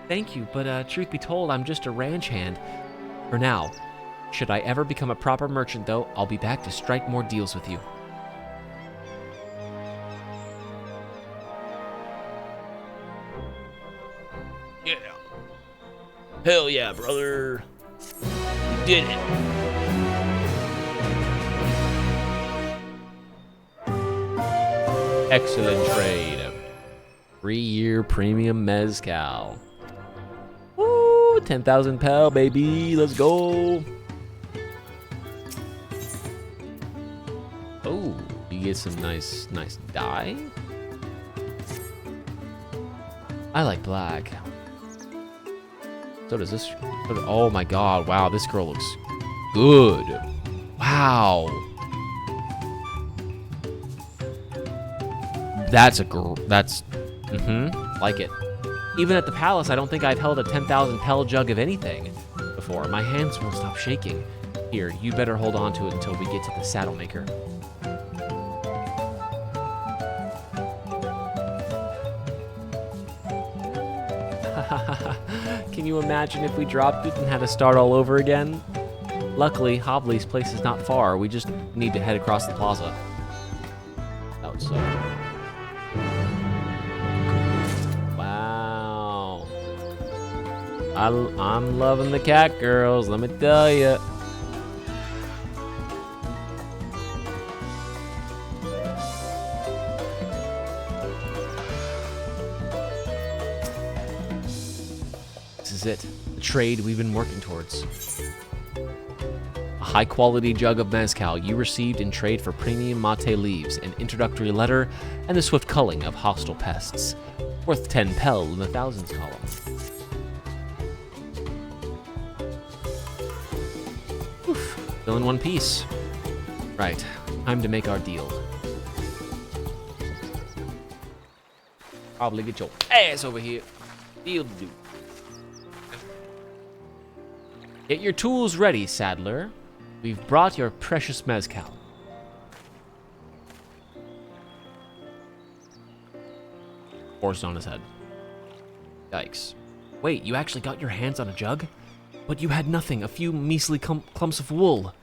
Thank you, but truth be told, I'm just a ranch hand. For now. Should I ever become a proper merchant, though, I'll be back to strike more deals with you. Yeah. Hell yeah, brother. You did it. Excellent trade. 3-year premium mezcal. 10,000 pel, baby. Let's go. Oh, you get some nice dye. I like black. So does this. Oh my god, wow, this girl looks good. Wow. That's a girl. That's. Like it. Even at the palace, I don't think I've held a 10,000 pel jug of anything before. My hands won't stop shaking. Here, you better hold on to it until we get to the saddle maker. Can you imagine if we dropped it and had to start all over again? Luckily, Hobley's place is not far. We just need to head across the plaza. That would suck. I'm loving the cat girls, let me tell ya. This is it, the trade we've been working towards. A high-quality jug of mezcal you received in trade for premium mate leaves, an introductory letter, and the swift culling of hostile pests. Worth 10 pel in the thousands column. Still in one piece. Right, time to make our deal. Probably get your ass over here. Deal to do. Get your tools ready, saddler. We've brought your precious mezcal. Forced on his head. Yikes. Wait, you actually got your hands on a jug? But you had nothing, a few measly clumps of wool.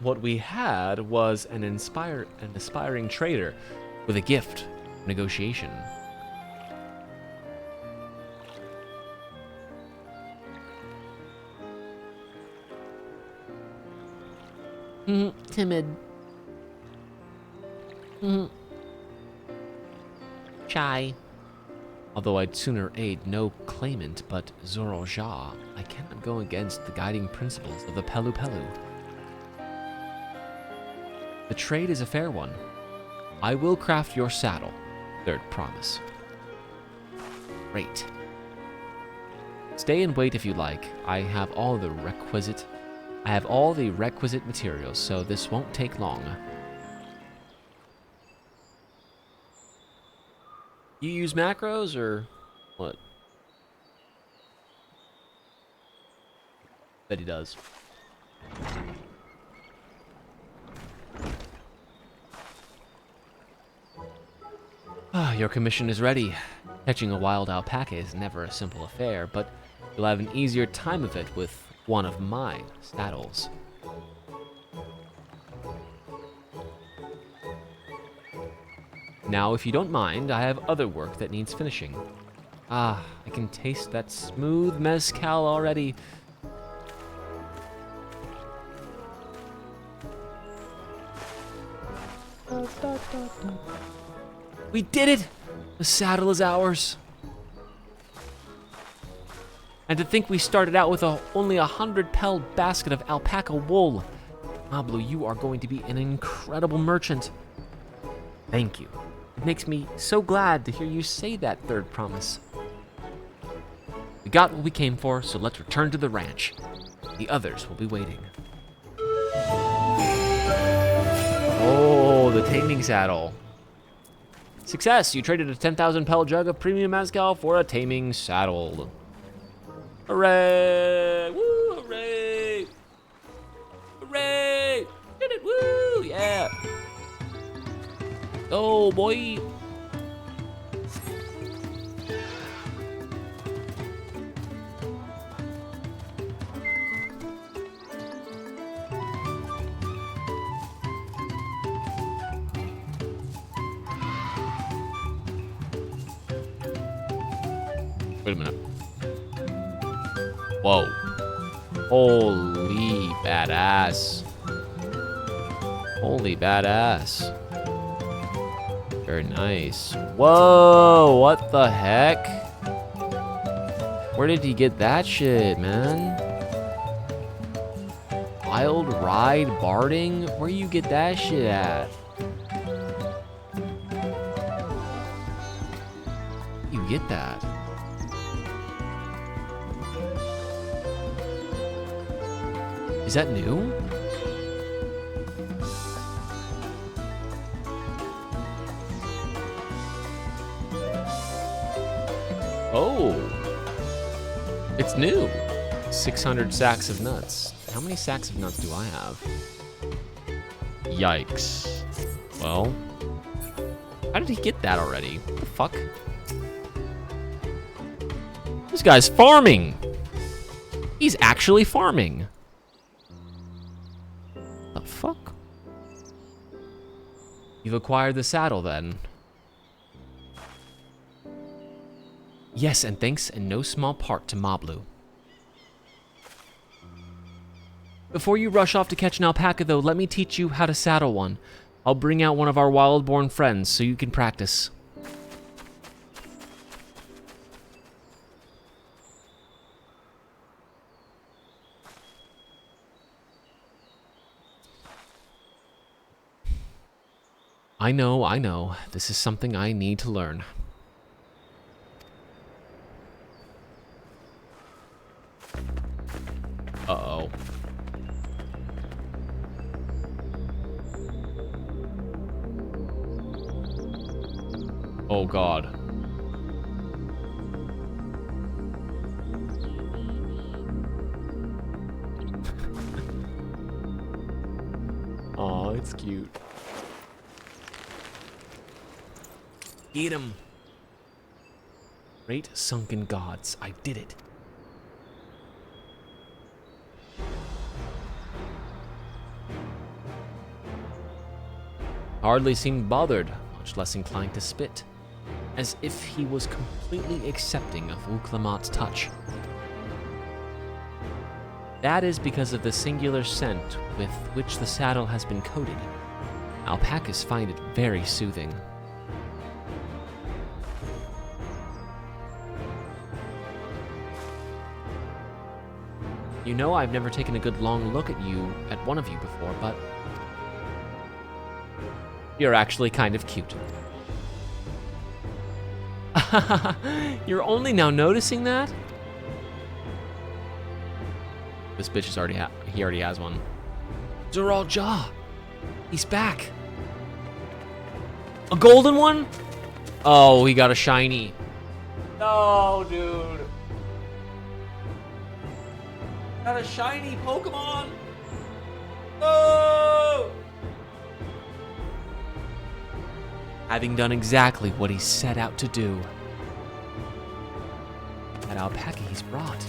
What we had was an aspiring trader with a gift, negotiation. Timid. Shy. Although I'd sooner aid no claimant but Zoroja, I cannot go against the guiding principles of the Pelu Pelu. The trade is a fair one. I will craft your saddle. Third promise. Great. Stay and wait if you like. I have all the requisite materials, so this won't take long. You use macros or what? Bet he does. Your commission is ready. Catching a wild alpaca is never a simple affair, but you'll have an easier time of it with one of my saddles. Now, if you don't mind, I have other work that needs finishing. Ah, I can taste that smooth mezcal already. We did it! The saddle is ours. And to think we started out with only 100-pel basket of alpaca wool. Mablu, you are going to be an incredible merchant. Thank you. It makes me so glad to hear you say that, third promise. We got what we came for, so let's return to the ranch. The others will be waiting. Oh, the taming saddle. Success! You traded a 10,000 pel jug of premium mezcal for a taming saddle. Hooray! Woo! Hooray! Hooray! Did it! Woo! Yeah! Oh boy! Wait a minute. Whoa. Holy badass. Holy badass. Very nice. Whoa, what the heck? Where did he get that shit, man? Wild ride barding? Where you get that shit at? You get that? Is that new? Oh, it's new. 600 sacks of nuts. How many sacks of nuts do I have? Yikes. Well, how did he get that already? What the fuck? This guy's farming. He's actually farming. The fuck? You've acquired the saddle then. Yes, and thanks in no small part to Mablu. Before you rush off to catch an alpaca though, let me teach you how to saddle one. I'll bring out one of our wild-born friends so you can practice. I know. This is something I need to learn. Uh-oh. Oh, God. Aw, it's cute. Eat him. Great sunken gods, I did it. Hardly seemed bothered, much less inclined to spit, as if he was completely accepting of Uklamat's touch. That is because of the singular scent with which the saddle has been coated. Alpacas find it very soothing. You know, I've never taken a good long look at one of you before, but you're actually kind of cute. You're only now noticing that? This bitch is he already has one. Zoral Jaw. He's back. A golden one? Oh, he got a shiny. No, dude. Got a shiny Pokemon. Oh! Having done exactly what he set out to do. That alpaca he's brought.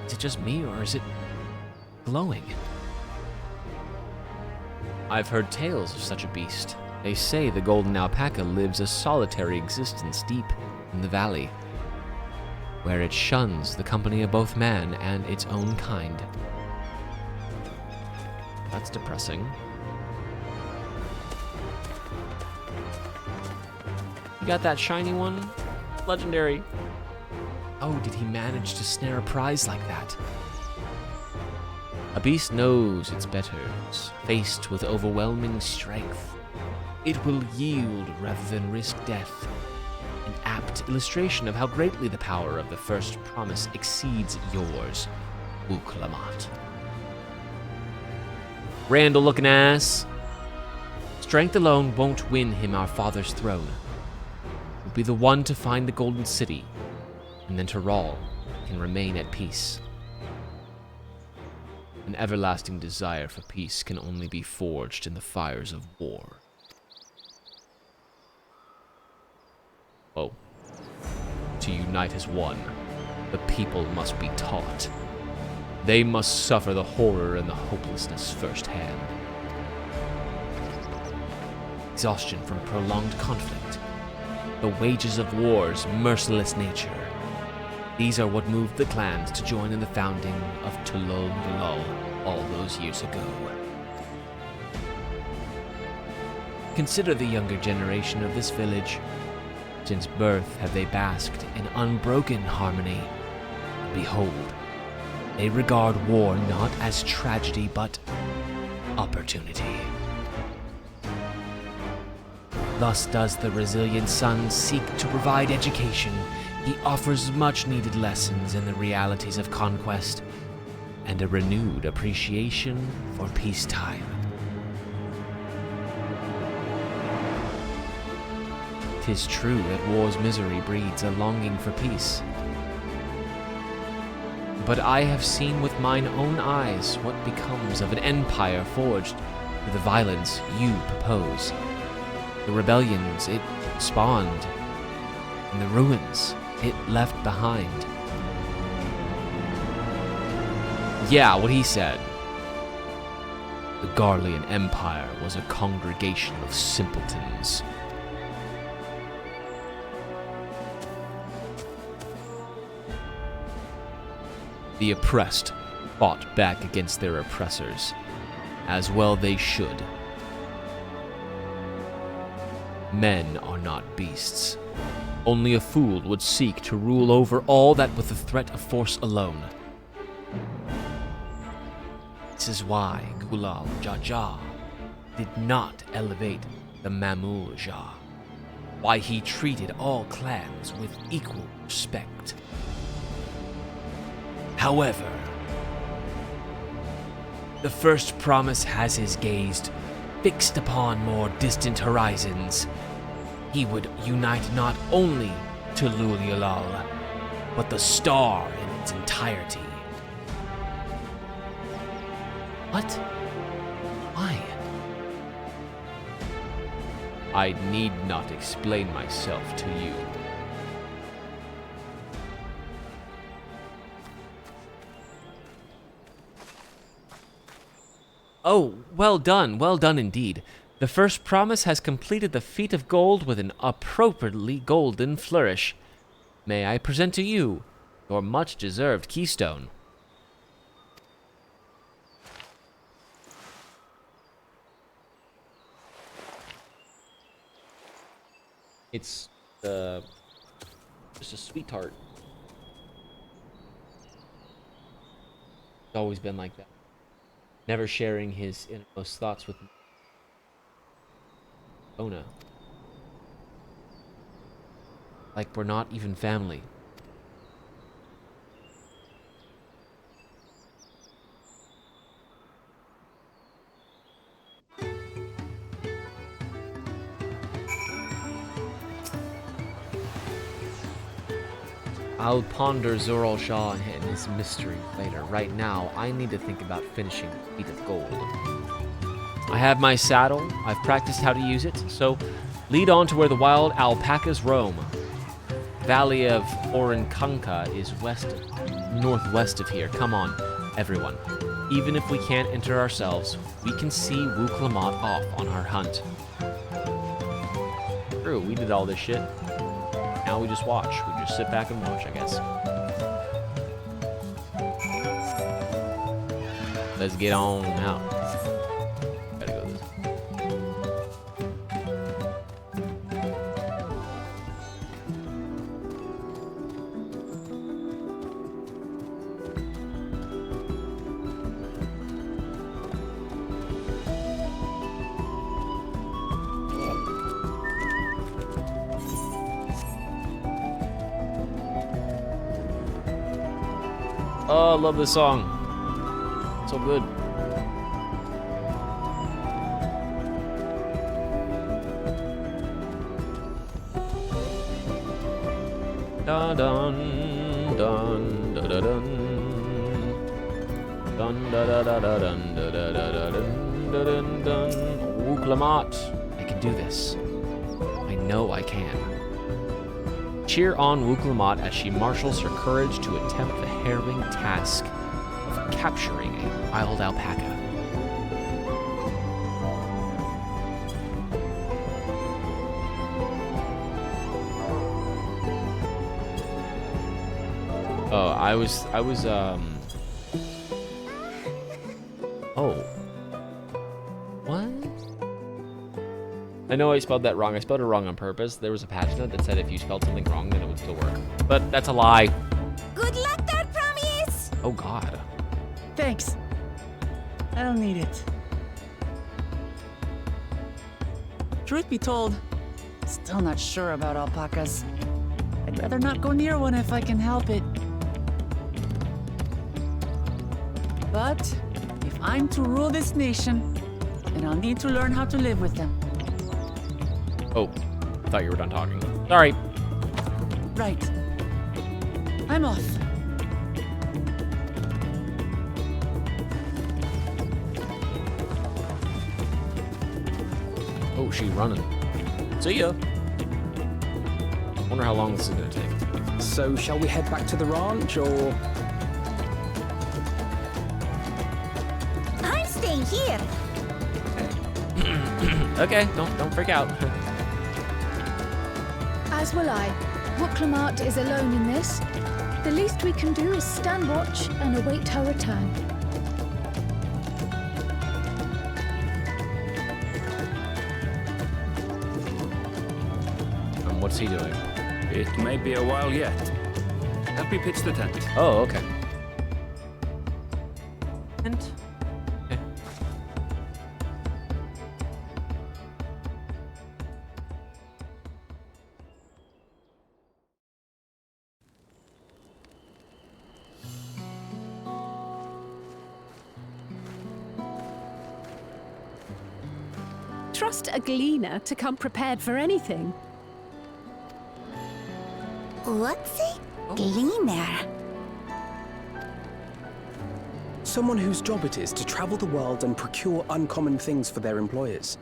Is it just me, or is it glowing? I've heard tales of such a beast. They say the golden alpaca lives a solitary existence deep in the valley, where it shuns the company of both man and its own kind. That's depressing. You got that shiny one? Legendary. Oh, did he manage to snare a prize like that? A beast knows its betters. Faced with overwhelming strength, it will yield rather than risk death. An apt illustration of how greatly the power of the first promise exceeds yours, Uklamat. Randall looking ass. Strength alone won't win him our father's throne. He'll be the one to find the Golden City, and then Taral can remain at peace. An everlasting desire for peace can only be forged in the fires of war. Oh. To unite as one, the people must be taught. They must suffer the horror and the hopelessness firsthand. Exhaustion from prolonged conflict. The wages of war's merciless nature. These are what moved the clans to join in the founding of Tulul Yulul all those years ago. Consider the younger generation of this village. Since birth have they basked in unbroken harmony. Behold, they regard war not as tragedy, but opportunity. Thus does the resilient son seek to provide education. He offers much-needed lessons in the realities of conquest and a renewed appreciation for peacetime. 'Tis true that war's misery breeds a longing for peace. But I have seen with mine own eyes what becomes of an empire forged through the violence you propose. The rebellions it spawned, and the ruins it left behind. Yeah, what he said. The Garlean Empire was a congregation of simpletons. The oppressed fought back against their oppressors, as well they should. Men are not beasts. Only a fool would seek to rule over all that with the threat of force alone. This is why Kulal Jaja did not elevate the Mamul Jah, why he treated all clans with equal respect. However, the first promise has his gaze fixed upon more distant horizons. He would unite not only Tulul Yulul, but the star in its entirety. What? Why? I need not explain myself to you. Oh, well done indeed. The first promise has completed the feat of gold with an appropriately golden flourish. May I present to you your much-deserved keystone? It's just a sweetheart. It's always been like that. Never sharing his innermost thoughts with Ona. Like we're not even family. I'll ponder Zoral Shah and his mystery later. Right now, I need to think about finishing the feat of gold. I have my saddle. I've practiced how to use it, so lead on to where the wild alpacas roam. Valley of Orinkanka is northwest of here. Come on, everyone. Even if we can't enter ourselves, we can see Wuklamat off on our hunt. True, we did all this shit. Now we just watch. We just sit back and watch, I guess. Let's get on out. Gotta go this way. Oh, I love this song. So good. Dun dun dun dun dun dun dun dun dun dun dun dun. Wuklamat, I can do this. I know I can. Cheer on Wuklamat as she marshals her courage to attempt the harrowing task of capturing a wild alpaca. Oh, I was oh. What? I know I spelled that wrong. I spelled it wrong on purpose. There was a patch note that said if you spelled something wrong, then it would still work. But that's a lie. Good luck there, Promise! Oh, God. Thanks. I don't need it. Truth be told, still not sure about alpacas. I'd rather not go near one if I can help it. But if I'm to rule this nation, then I'll need to learn how to live with them. Oh, I thought you were done talking. Sorry. Right. I'm off. Oh, she's running. See ya. Wonder how long this is gonna take. So, shall we head back to the ranch, or...? I'm staying here. Okay, don't freak out. As will I. Wuklamat is alone in this. The least we can do is stand watch and await her return. And what's he doing? It may be a while yet. Help me pitch the tent. Oh, okay. And Trust a gleaner to come prepared for anything. What's a gleaner? Someone whose job it is to travel the world and procure uncommon things for their employers.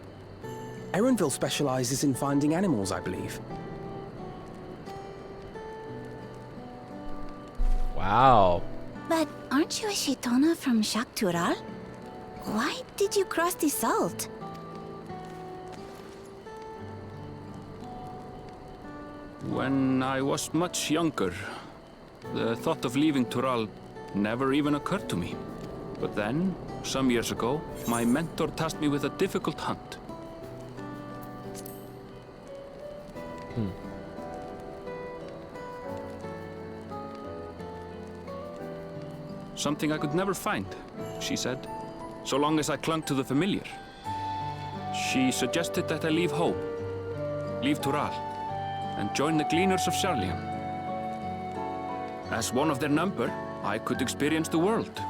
Erenville specializes in finding animals, I believe. wow. But aren't you a Shitona from Shaktural? Why did you cross the salt? When I was much younger, the thought of leaving Tural never even occurred to me. But then, some years ago, my mentor tasked me with a difficult hunt. Something I could never find, she said, so long as I clung to the familiar. She suggested that I leave home, leave Tural, and join the Gleaners of Sharlayan. As one of their number, I could experience the world,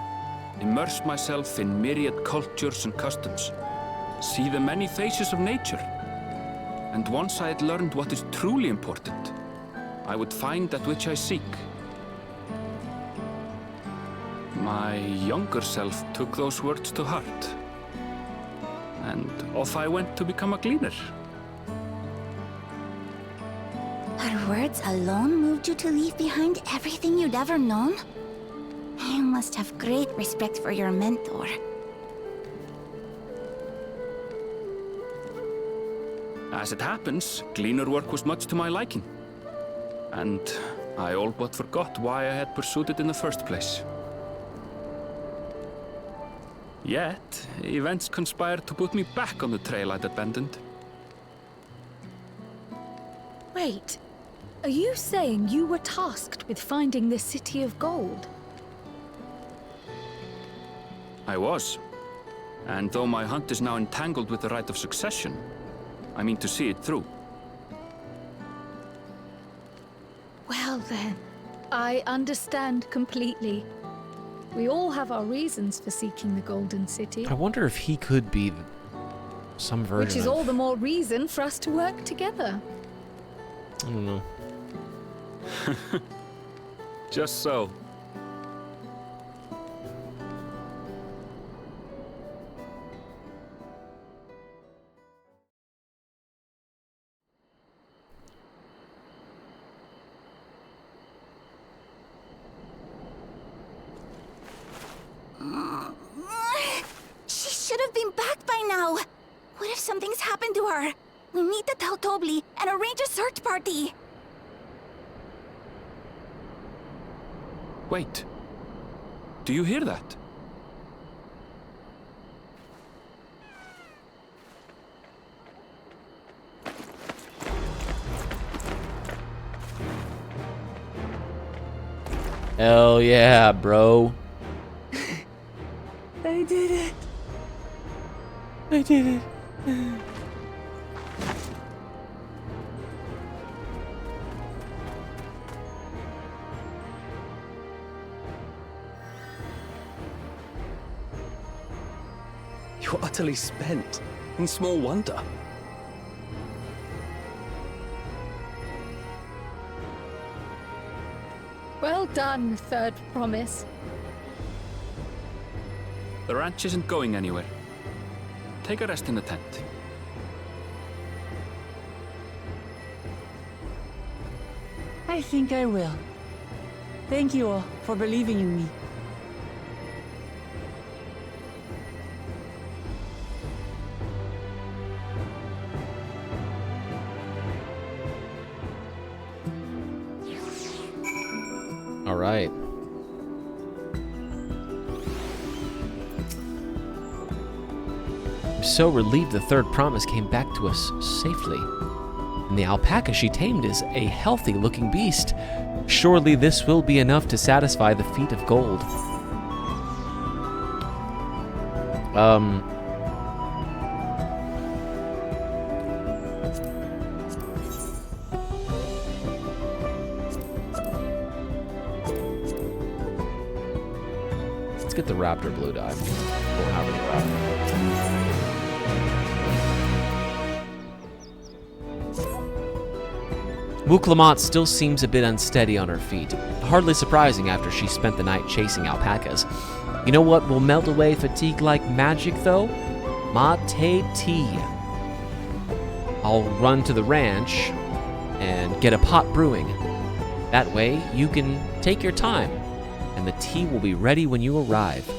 immerse myself in myriad cultures and customs, see the many faces of nature. And once I had learned what is truly important, I would find that which I seek. My younger self took those words to heart, and off I went to become a gleaner. Her words alone moved you to leave behind everything you'd ever known? You must have great respect for your mentor. As it happens, gleaner work was much to my liking, and I all but forgot why I had pursued it in the first place. Yet, events conspired to put me back on the trail I'd abandoned. Wait, are you saying you were tasked with finding the City of Gold? I was. And though my hunt is now entangled with the right of succession, I mean to see it through. Well then, I understand completely. We all have our reasons for seeking the Golden City. I wonder if he could be some version Which is of... all the more reason for us to work together. I don't know. Just so. She should have been back by now. What if something's happened to her? We need to tell Tobli and arrange a search party. Wait. Do you hear that? Hell yeah, bro. I did it. I did it. You're utterly spent, and small wonder. Well done, Third Promise. The ranch isn't going anywhere. Take a rest in the tent. I think I will. Thank you all for believing in me. All right. I'm so relieved the Third Promise came back to us safely. And the alpaca she tamed is a healthy-looking beast. Surely this will be enough to satisfy the feat of gold. Let's get the raptor blue dye. Don't have any raptor. Muklamont still seems a bit unsteady on her feet. Hardly surprising after she spent the night chasing alpacas. You know what will melt away fatigue like magic, though? Mate tea. I'll run to the ranch and get a pot brewing. That way, you can take your time, and the tea will be ready when you arrive.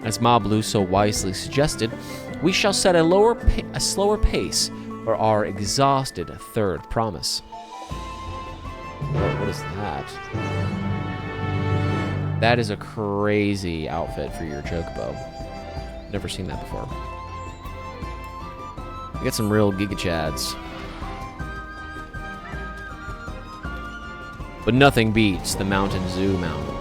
As Ma Blue so wisely suggested, we shall set a slower pace for our exhausted Third Promise. What is that? That is a crazy outfit for your chocobo. Never seen that before. We got some real Giga Chads. But nothing beats the Mountain Zoo mount.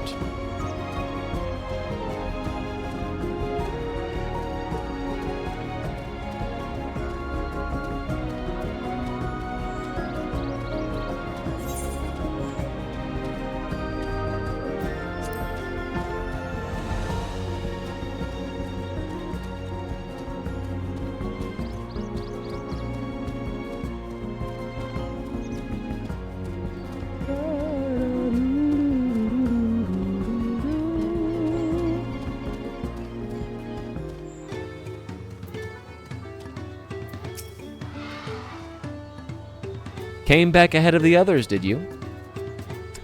Came back ahead of the others, did you?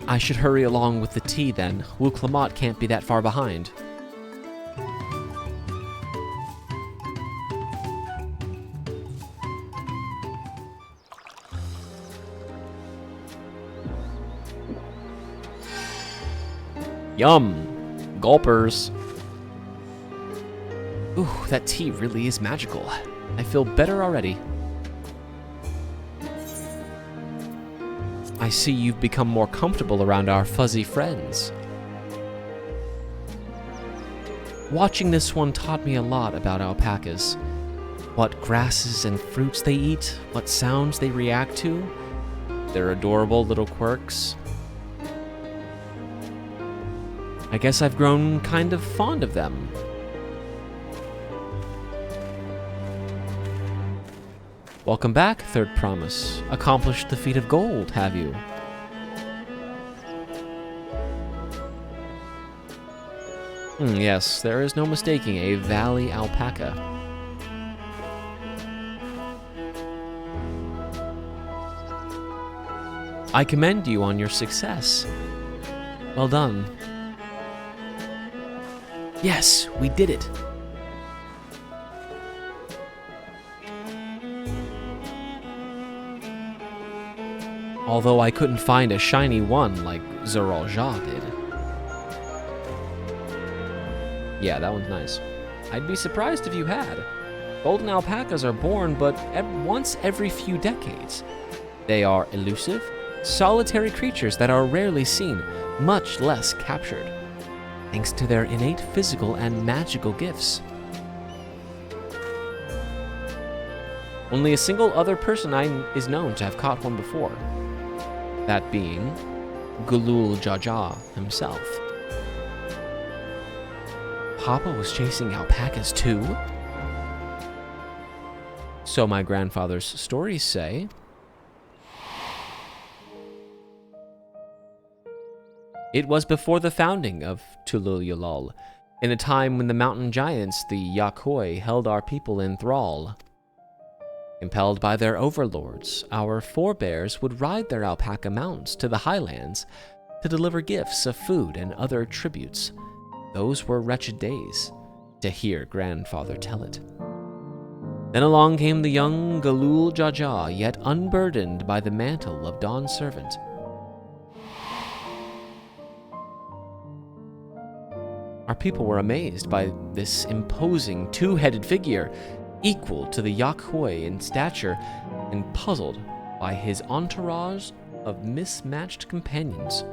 I should hurry along with the tea then. Wu Clamot can't be that far behind. Yum! Gulpers. Ooh, that tea really is magical. I feel better already. I see you've become more comfortable around our fuzzy friends. Watching this one taught me a lot about alpacas. What grasses and fruits they eat, what sounds they react to, their adorable little quirks. I guess I've grown kind of fond of them. Welcome back, Third Promise. Accomplished the feat of gold, have you? Yes, there is no mistaking a valley alpaca. I commend you on your success. Well done. Yes, we did it. Although I couldn't find a shiny one like Zeralja did. Yeah, that one's nice. I'd be surprised if you had. Golden alpacas are born but once every few decades. They are elusive, solitary creatures that are rarely seen, much less captured, thanks to their innate physical and magical gifts. Only a single other person is known to have caught one before. That being Gulul Jaja himself. Papa was chasing alpacas too? So my grandfather's stories say. It was before the founding of Tulul, in a time when the mountain giants, the Yakoi, held our people in thrall. Impelled by their overlords, our forebears would ride their alpaca mounts to the highlands to deliver gifts of food and other tributes. Those were wretched days, to hear grandfather tell it. Then along came the young Gulul Jaja, yet unburdened by the mantle of Dawn Servant. Our people were amazed by this imposing two-headed figure, equal to the Yakoi in stature, and puzzled by his entourage of mismatched companions.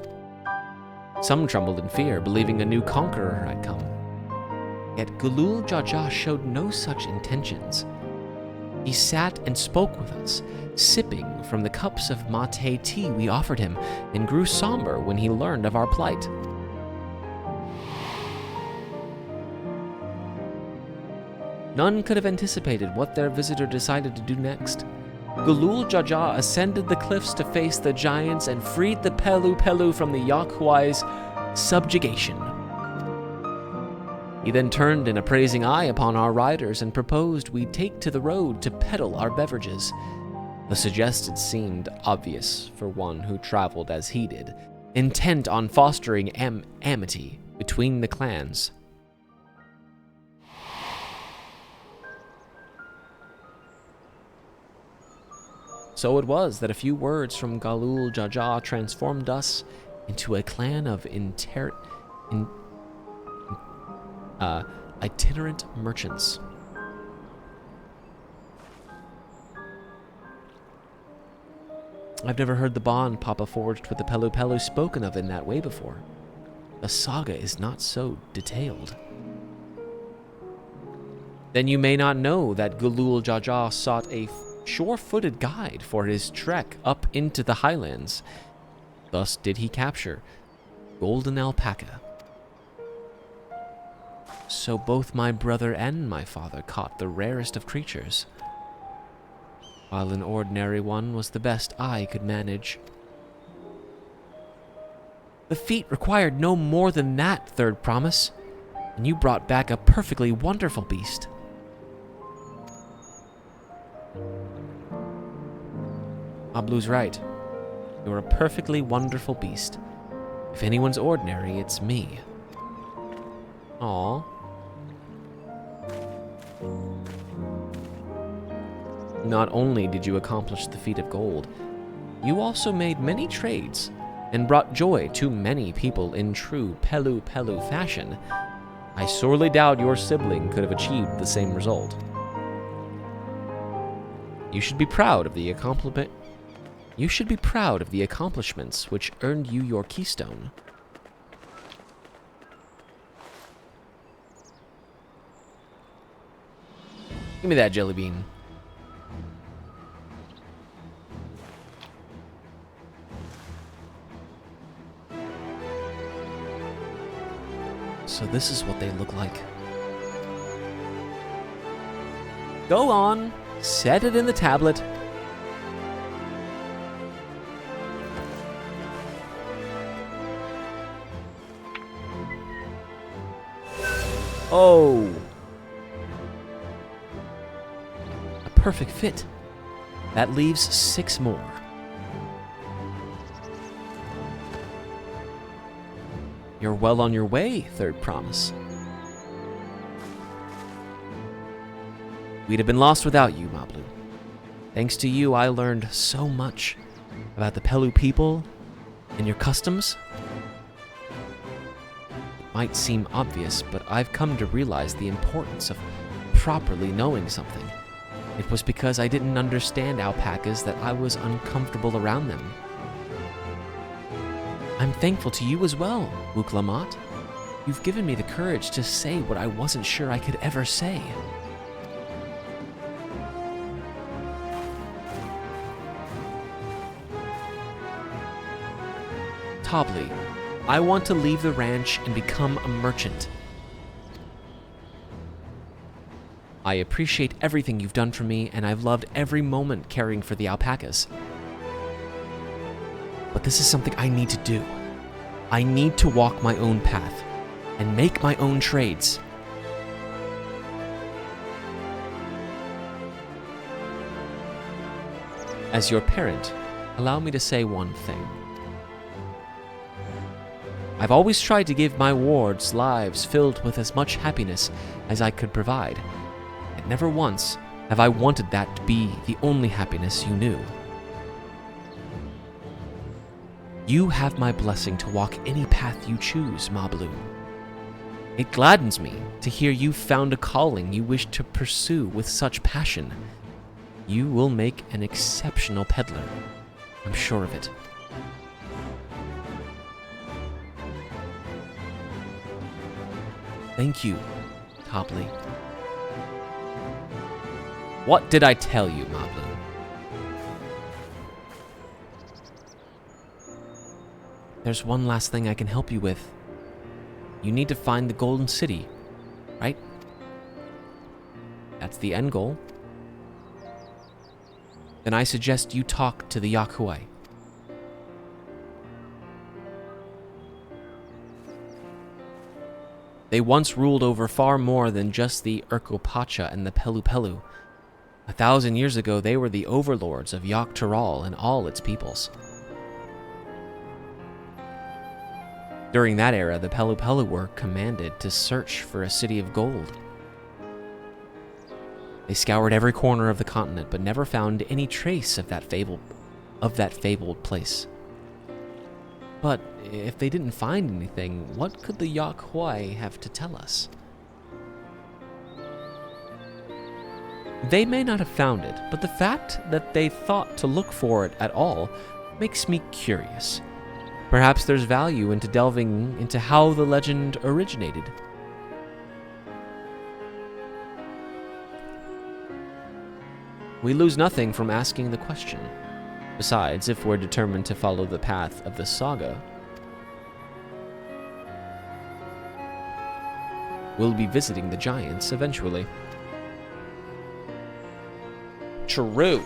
Some trembled in fear, believing a new conqueror had come. Yet Gulul Jaja showed no such intentions. He sat and spoke with us, sipping from the cups of mate tea we offered him, and grew somber when he learned of our plight. None could have anticipated what their visitor decided to do next. Gulul Jaja ascended the cliffs to face the giants and freed the Pelu from the Yakuai's subjugation. He then turned an appraising eye upon our riders and proposed we take to the road to peddle our beverages. The suggestion seemed obvious for one who traveled as he did, intent on fostering amity between the clans. So it was that a few words from Gulul Jaja transformed us into a clan of itinerant merchants. I've never heard the bond Papa forged with the Pelu Pelu spoken of in that way before. The saga is not so detailed. Then you may not know that Gulul Jaja sought a sure-footed guide for his trek up into the highlands. Thus did he capture Golden Alpaca. So both my brother and my father caught the rarest of creatures, while an ordinary one was the best I could manage. The feat required no more than that, Third Promise, and you brought back a perfectly wonderful beast. Ablu's right. You're a perfectly wonderful beast. If anyone's ordinary, it's me. Aww. Not only did you accomplish the feat of gold, you also made many trades and brought joy to many people in true Pelu Pelu fashion. I sorely doubt your sibling could have achieved the same result. You should be proud of the accomplishment. You should be proud of the accomplishments which earned you your keystone. Give me that jelly bean. So this is what they look like. Go on, set it in the tablet. Oh. A perfect fit. That leaves 6 more. You're well on your way, Third Promise. We'd have been lost without you, Mablu. Thanks to you, I learned so much about the Pelu people and your customs. It might seem obvious, but I've come to realize the importance of properly knowing something. It was because I didn't understand alpacas that I was uncomfortable around them. I'm thankful to you as well, Wuklamat. You've given me the courage to say what I wasn't sure I could ever say. Tobli, I want to leave the ranch and become a merchant. I appreciate everything you've done for me, and I've loved every moment caring for the alpacas. But this is something I need to do. I need to walk my own path and make my own trades. As your parent, allow me to say one thing. I've always tried to give my wards lives filled with as much happiness as I could provide, and never once have I wanted that to be the only happiness you knew. You have my blessing to walk any path you choose, Mablu. It gladdens me to hear you found a calling you wish to pursue with such passion. You will make an exceptional peddler. I'm sure of it. Thank you, Tobli. What did I tell you, Mablu? There's one last thing I can help you with. You need to find the Golden City, right? That's the end goal. Then I suggest you talk to the Yakuai. They once ruled over far more than just the Urkopacha and the Pelu Pelu. 1,000 years ago, they were the overlords of Yogg-Taral and all its peoples. During that era, the Pelu Pelu were commanded to search for a city of gold. They scoured every corner of the continent, but never found any trace of that fabled place. But if they didn't find anything, what could the Yakuai have to tell us? They may not have found it, but the fact that they thought to look for it at all makes me curious. Perhaps there's value into delving into how the legend originated. We lose nothing from asking the question. Besides, if we're determined to follow the path of the saga, we'll be visiting the giants eventually. True.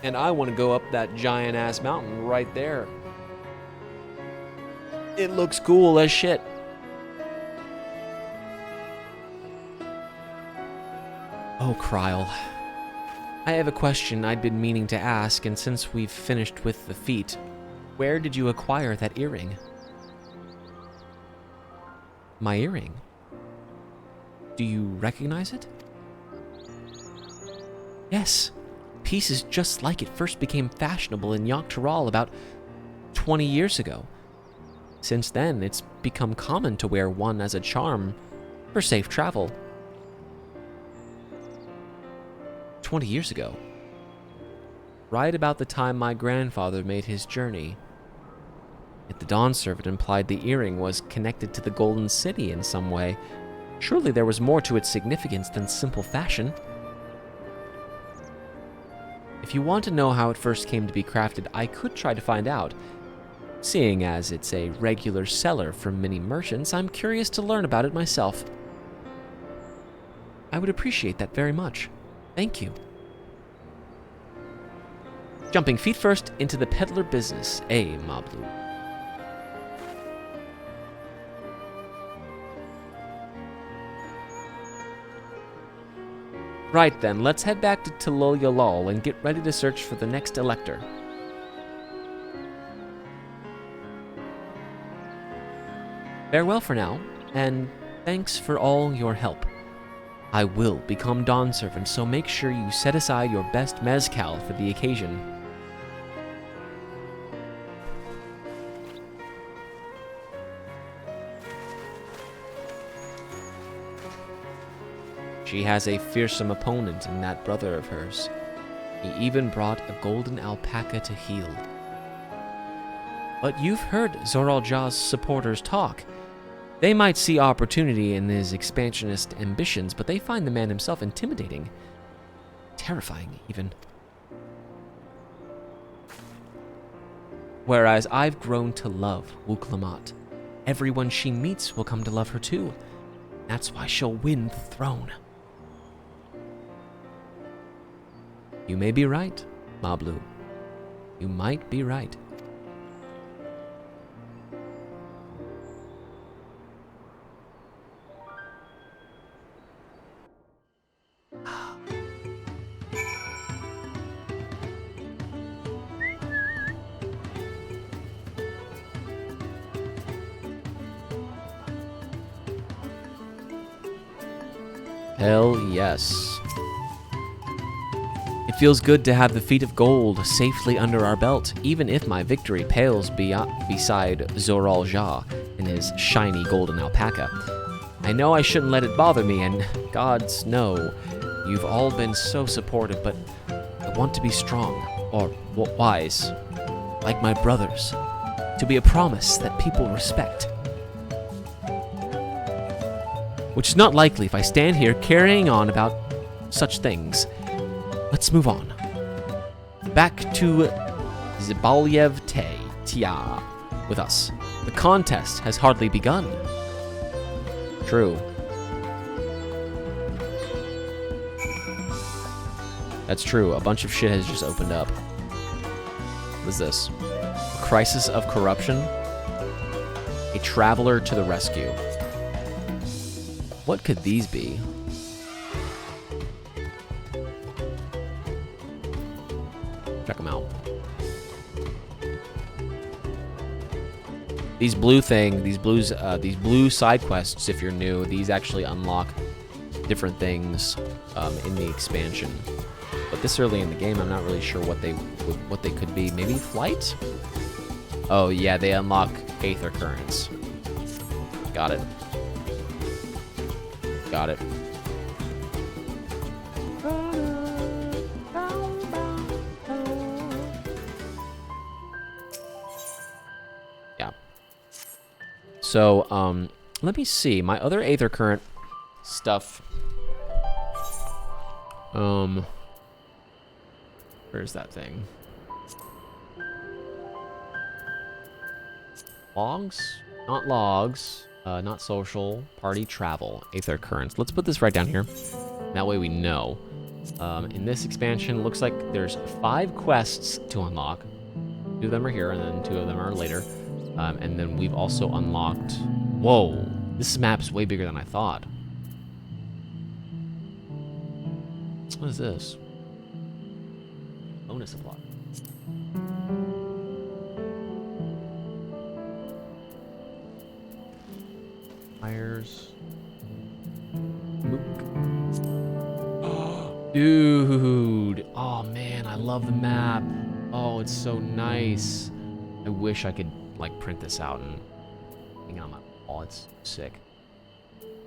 And I want to go up that giant-ass mountain right there. It looks cool as shit. Oh, Kryl. I have a question I'd been meaning to ask, and since we've finished with the feat, where did you acquire that earring? My earring? Do you recognize it? Yes. Pieces just like it first became fashionable in Dawntrail about 20 years ago. Since then, it's become common to wear one as a charm for safe travel. 20 years ago. Right about the time my grandfather made his journey. Yet the Dawn Servant implied the earring was connected to the Golden City in some way. Surely there was more to its significance than simple fashion. If you want to know how it first came to be crafted, I could try to find out. Seeing as it's a regular seller for many merchants, I'm curious to learn about it myself. I would appreciate that very much. Thank you. Jumping feet first into the peddler business, Mablu. Right then, let's head back to Taloyalol and get ready to search for the next elector. Farewell for now, and thanks for all your help. I will become Dawn Servant, so make sure you set aside your best mezcal for the occasion. She has a fearsome opponent in that brother of hers. He even brought a golden alpaca to heal. But you've heard Zoraljah's supporters talk. They might see opportunity in his expansionist ambitions, but they find the man himself intimidating. Terrifying, even. Whereas I've grown to love Wuk-Lamat. Everyone she meets will come to love her too. That's why she'll win the throne. You may be right, Mablu. You might be right. Hell yes. It feels good to have the Feet of Gold safely under our belt, even if my victory pales beside Zoraljah and his shiny golden alpaca. I know I shouldn't let it bother me, and gods know, you've all been so supportive, but I want to be strong, or wise, like my brothers, to be a promise that people respect. Which is not likely if I stand here carrying on about such things. Let's move on. Back to Zibalyev Tia with us. The contest has hardly begun. True. That's true. A bunch of shit has just opened up. What is this? A crisis of corruption? A traveler to the rescue. What could these be? Check them out. These blue side quests, if you're new, these actually unlock different things in the expansion. But this early in the game, I'm not really sure what they could be. Maybe flight? Oh, yeah, they unlock Aether Currents. Got it. Got it. Yeah. So, let me see. My other Aether Current stuff. Where's that thing? Logs? Not logs. Not social. Party travel. Aether Currents. Let's put this right down here. That way we know. In this expansion, looks like there's 5 quests to unlock. 2 of them are here, and then 2 of them are later. And then we've also unlocked... Whoa! This map's way bigger than I thought. What is this? Bonus supply. Fires. Dude! Oh man, I love the map. Oh, it's so nice. I wish I could like print this out and hang it on my wall. It's sick.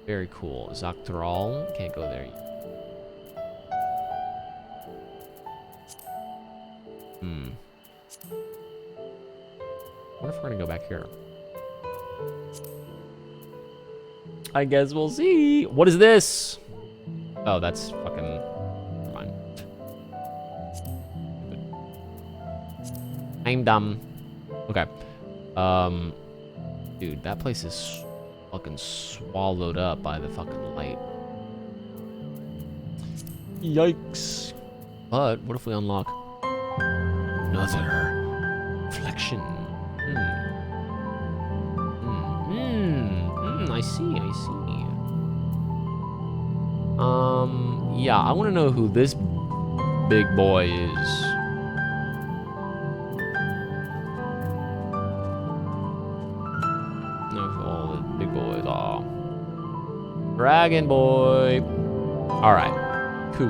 Very cool. Dawntrail. Can't go there yet. What if we're gonna go back here? I guess we'll see. What is this? Oh, that's fucking... Never mind. I'm dumb. Okay. Dude, that place is fucking swallowed up by the fucking light. Yikes. But what if we unlock another reflection? I see. Yeah, I want to know who this big boy is. Know who all the big boys are. Dragon boy. Alright. Cool.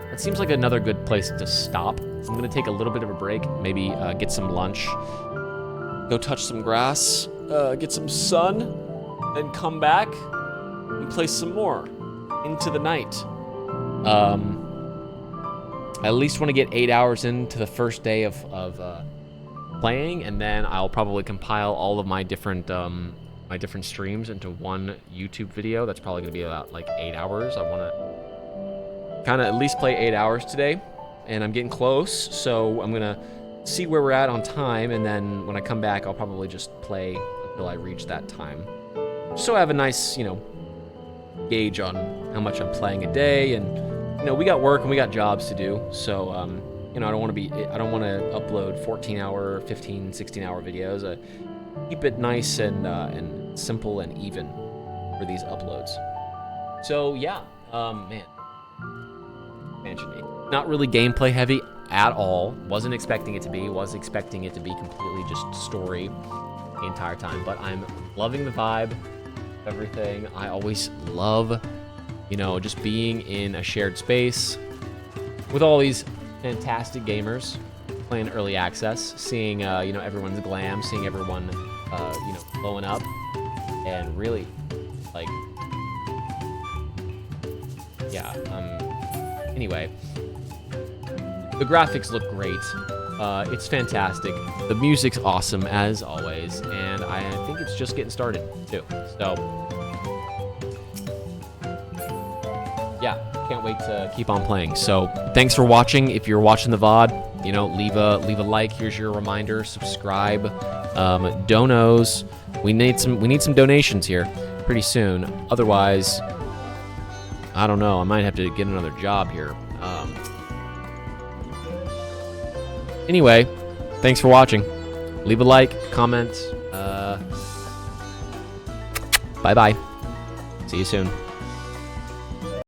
That seems like another good place to stop. I'm gonna take a little bit of a break, maybe get some lunch, go touch some grass, get some sun, then come back and play some more into the night. I at least want to get 8 hours into the first day of playing, and then I'll probably compile all of my different streams into one YouTube video. That's probably gonna be about like 8 hours. I want to kind of at least play 8 hours today, and I'm getting close, so I'm gonna see where we're at on time, and then when I come back, I'll probably just play until I reach that time. So I have a nice, gauge on how much I'm playing a day, and we got work and we got jobs to do, so I don't want to upload 14-hour, 15, 16-hour videos. Keep it nice and simple and even for these uploads. So yeah, man. Not really gameplay heavy at all. Wasn't expecting it to be. Was expecting it to be completely just story the entire time. But I'm loving the vibe, everything. I always love, just being in a shared space with all these fantastic gamers playing early access, seeing everyone's glam, seeing everyone blowing up, and really like anyway, the graphics look great. It's fantastic. The music's awesome as always, and I think it's just getting started too. So yeah, can't wait to keep on playing. So thanks for watching. If you're watching the VOD, leave a like. Here's your reminder. Subscribe. Donos. We need some donations here pretty soon. Otherwise, I don't know. I might have to get another job here. Anyway, thanks for watching. Leave a like, comment. Bye-bye. See you soon.